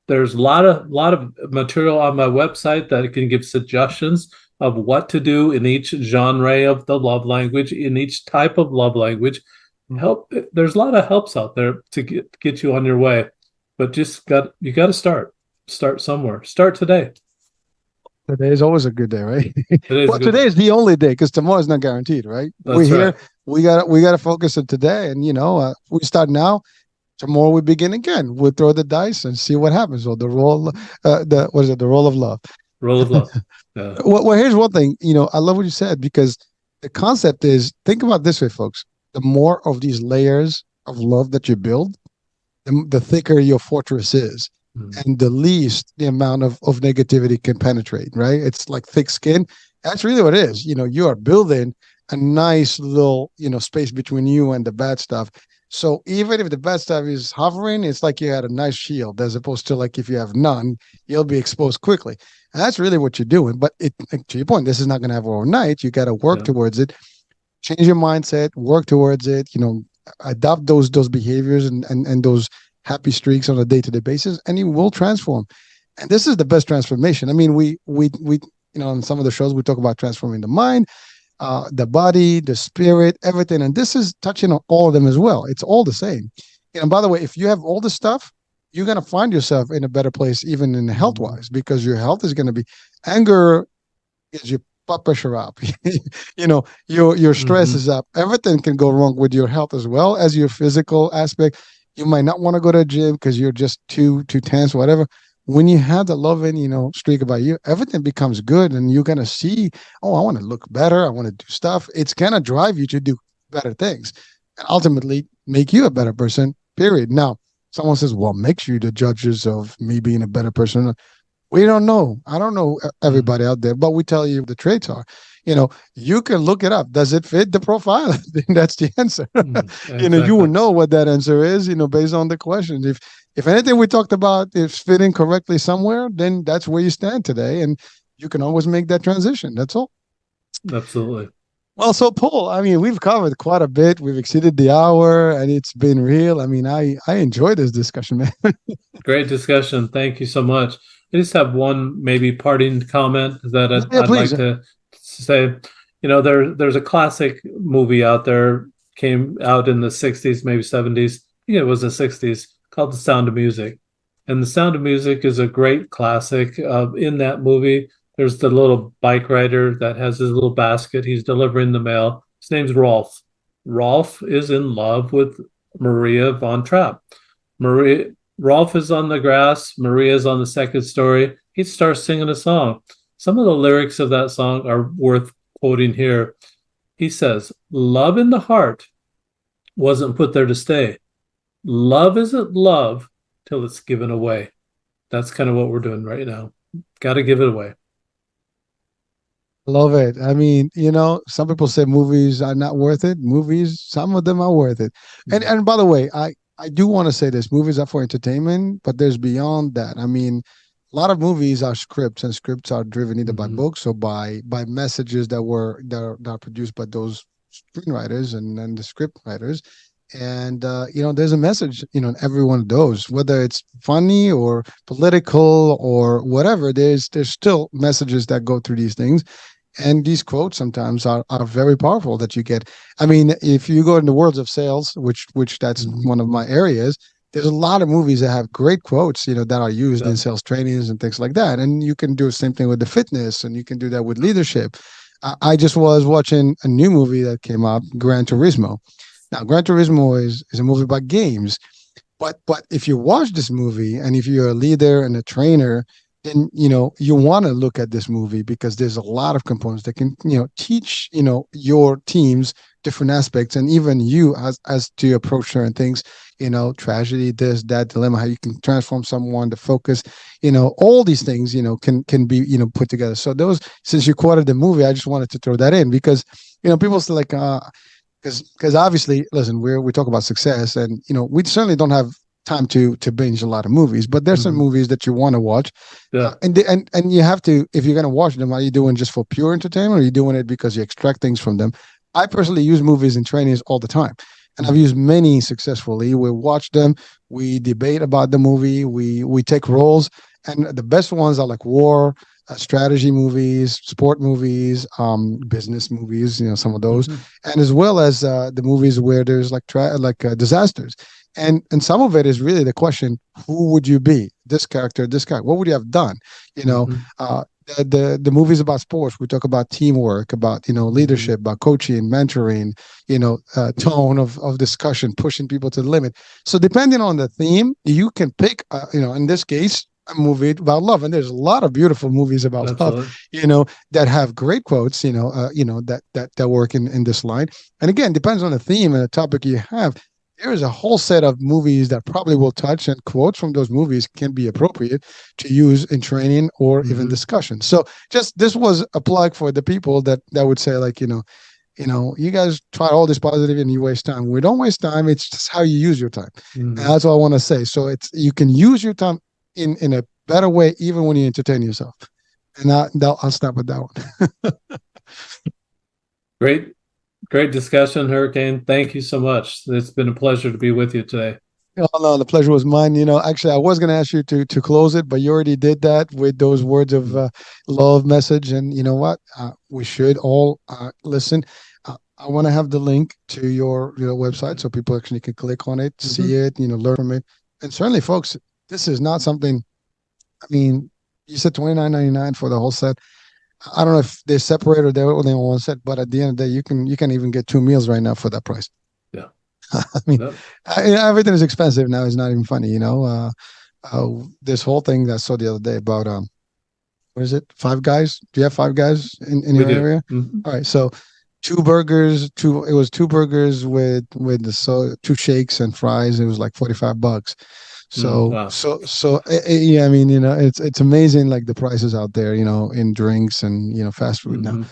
Speaker 2: There's a lot of material on my website that can give suggestions of what to do in each genre of the love language, in each type of love language. There's a lot of helps out there to get you on your way, but you got to start somewhere. Start today.
Speaker 1: Today is always a good day, right?
Speaker 2: Well,
Speaker 1: today is the only day because tomorrow is not guaranteed, right?
Speaker 2: That's
Speaker 1: We're here.
Speaker 2: Right.
Speaker 1: We gotta focus on today, and we start now. Tomorrow we begin again. We'll throw the dice and see what happens. Or the roll, the roll of love.
Speaker 2: Roll of love. Yeah.
Speaker 1: Well, here's one thing. I love what you said because the concept is, think about it this way, folks. The more of these layers of love that you build, the thicker your fortress is. And the least the amount of negativity can penetrate, right? It's like thick skin. That's really what it is. You are building a nice little, space between you and the bad stuff. So even if the bad stuff is hovering, it's like you had a nice shield, as opposed to like if you have none, you'll be exposed quickly. And that's really what you're doing. But to your point, this is not going to happen overnight. You got to work towards it, change your mindset, work towards it, adopt those behaviors and those happy streaks on a day-to-day basis, and you will transform. And this is the best transformation. I mean, we on some of the shows we talk about transforming the mind, the body, the spirit, everything, and this is touching on all of them as well. It's all the same. And by the way, if you have all the stuff, you're going to find yourself in a better place, even in health-wise, because your health is going to be anger is your blood pressure up. Your stress is up. Everything can go wrong with your health as well as your physical aspect. You might not want to go to the gym because you're just too tense, whatever. When you have the loving, streak about you, everything becomes good, and you're gonna see, oh, I want to look better. I want to do stuff. It's gonna drive you to do better things, and ultimately make you a better person. Period. Now, someone says, "Well, makes you the judges of me being a better person." We don't know. I don't know everybody out there, but we tell you the traits are. You can look it up. Does it fit the profile? That's the answer.
Speaker 2: Exactly.
Speaker 1: You will know what that answer is, based on the questions. If anything we talked about is fitting correctly somewhere, then that's where you stand today. And you can always make that transition. That's all.
Speaker 2: Absolutely.
Speaker 1: Well, so Paul, I mean, we've covered quite a bit. We've exceeded the hour and it's been real. I mean, I enjoyed this discussion, man.
Speaker 2: Great discussion. Thank you so much. I just have one maybe parting comment that I'd
Speaker 1: Please.
Speaker 2: like to say. There's a classic movie out there, came out in the 60s, maybe 70s. I think it was the 60s, called The Sound of Music. And The Sound of Music is a great classic. In that movie, there's the little bike rider that has his little basket. He's delivering the mail. His name's Rolf. Rolf is in love with Maria von Trapp. Rolf is on the grass. Maria's on the second story. He starts singing a song. Some of the lyrics of that song are worth quoting here. He says, "Love in the heart wasn't put there to stay. Love isn't love till it's given away." That's kind of what we're doing right now. Got to give it away.
Speaker 1: Love it. I mean, some people say movies are not worth it. Movies, some of them are worth it. And by the way, I do want to say this. Movies are for entertainment, but there's beyond that. I mean, a lot of movies are scripts, and scripts are driven either by books or by messages that are produced by those screenwriters and the script writers. And there's a message in every one of those, whether it's funny or political or whatever. There's still messages that go through these things, and these quotes sometimes are very powerful that you get. I mean, if you go in the worlds of sales, which that's one of my areas, there's a lot of movies that have great quotes, that are used in sales trainings and things like that. And you can do the same thing with the fitness, and you can do that with leadership. I just was watching a new movie that came out, Gran Turismo. Now, Gran Turismo is a movie about games, But if you watch this movie and if you're a leader and a trainer, then you want to look at this movie because there's a lot of components that can teach your teams different aspects, and even you as to approach certain things, tragedy, this, that, dilemma, how you can transform someone, the focus, all these things can be put together. So those, since you quoted the movie, I just wanted to throw that in because people still like because obviously, listen, we talk about success, and we certainly don't have time to binge a lot of movies, but there's some movies that you want to watch, and you have to, if you're going to watch them, are you doing just for pure entertainment, or are you doing it because you extract things from them? I personally use movies in trainings all the time, and I've used many successfully. We watch them, we debate about the movie, we take roles, and the best ones are like war, strategy movies, sport movies, business movies, some of those, and as well as the movies where there's like disasters, and some of it is really the question: who would you be? This character, this guy. What would you have done? The movies about sports, we talk about teamwork, about leadership, about coaching, mentoring, tone of discussion, pushing people to the limit. So depending on the theme, you can pick. In this case, a movie about love, and there's a lot of beautiful movies about love, that have great quotes, that work in this line. And again, depends on the theme and the topic you have. There is a whole set of movies that probably will touch, and quotes from those movies can be appropriate to use in training or even discussion. So just this was a plug for the people that would say like, you guys try all this positive and you waste time. We don't waste time. It's just how you use your time. And that's all I want to say. So you can use your time in a better way, even when you entertain yourself. And I'll stop with that one.
Speaker 2: Great discussion, Hurricane. Thank you so much. It's been a pleasure to be with you today.
Speaker 1: Oh, no, the pleasure was mine. Actually, I was going to ask you to close it, but you already did that with those words of love message. And you know what? We should all listen. I want to have the link to your website so people actually can click on it, see it, learn from it. And certainly, folks, this is not something. I mean, you said $29.99 for the whole set. I don't know if they separate or they're only on one set, but at the end of the day, you can even get 2 meals right now for that price.
Speaker 2: Yeah.
Speaker 1: I mean, everything is expensive now. It's not even funny, this whole thing that I saw the other day about what is it? Five Guys? Do you have Five Guys in your area? All right, so two burgers with the 2 shakes and fries. It was like $45. So
Speaker 2: wow.
Speaker 1: Yeah, I mean, it's amazing, like the prices out there, in drinks and fast food now.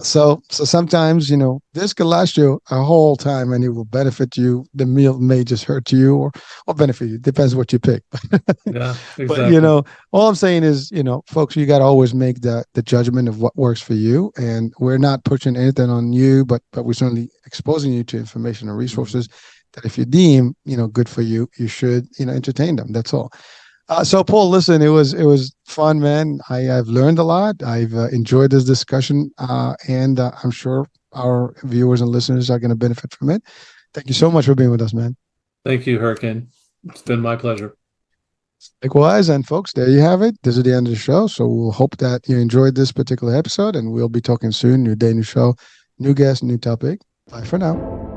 Speaker 1: So sometimes this could last you a whole time and it will benefit you. The meal may just hurt you or benefit you. Depends what you pick.
Speaker 2: Yeah, exactly.
Speaker 1: But all I'm saying is, folks, you got to always make the judgment of what works for you. And we're not pushing anything on you, but we're certainly exposing you to information and resources that if you deem good for you, you should entertain them. That's all. So Paul, listen, it was fun, man. I've learned a lot. I've enjoyed this discussion, and I'm sure our viewers and listeners are going to benefit from it. Thank you so much for being with us, man.
Speaker 2: Thank you, Hurricane. It's been my pleasure.
Speaker 1: Likewise, and folks, there you have it. This is the end of the show. So we'll hope that you enjoyed this particular episode, and we'll be talking soon. New day, new show, new guest, new topic. Bye for now.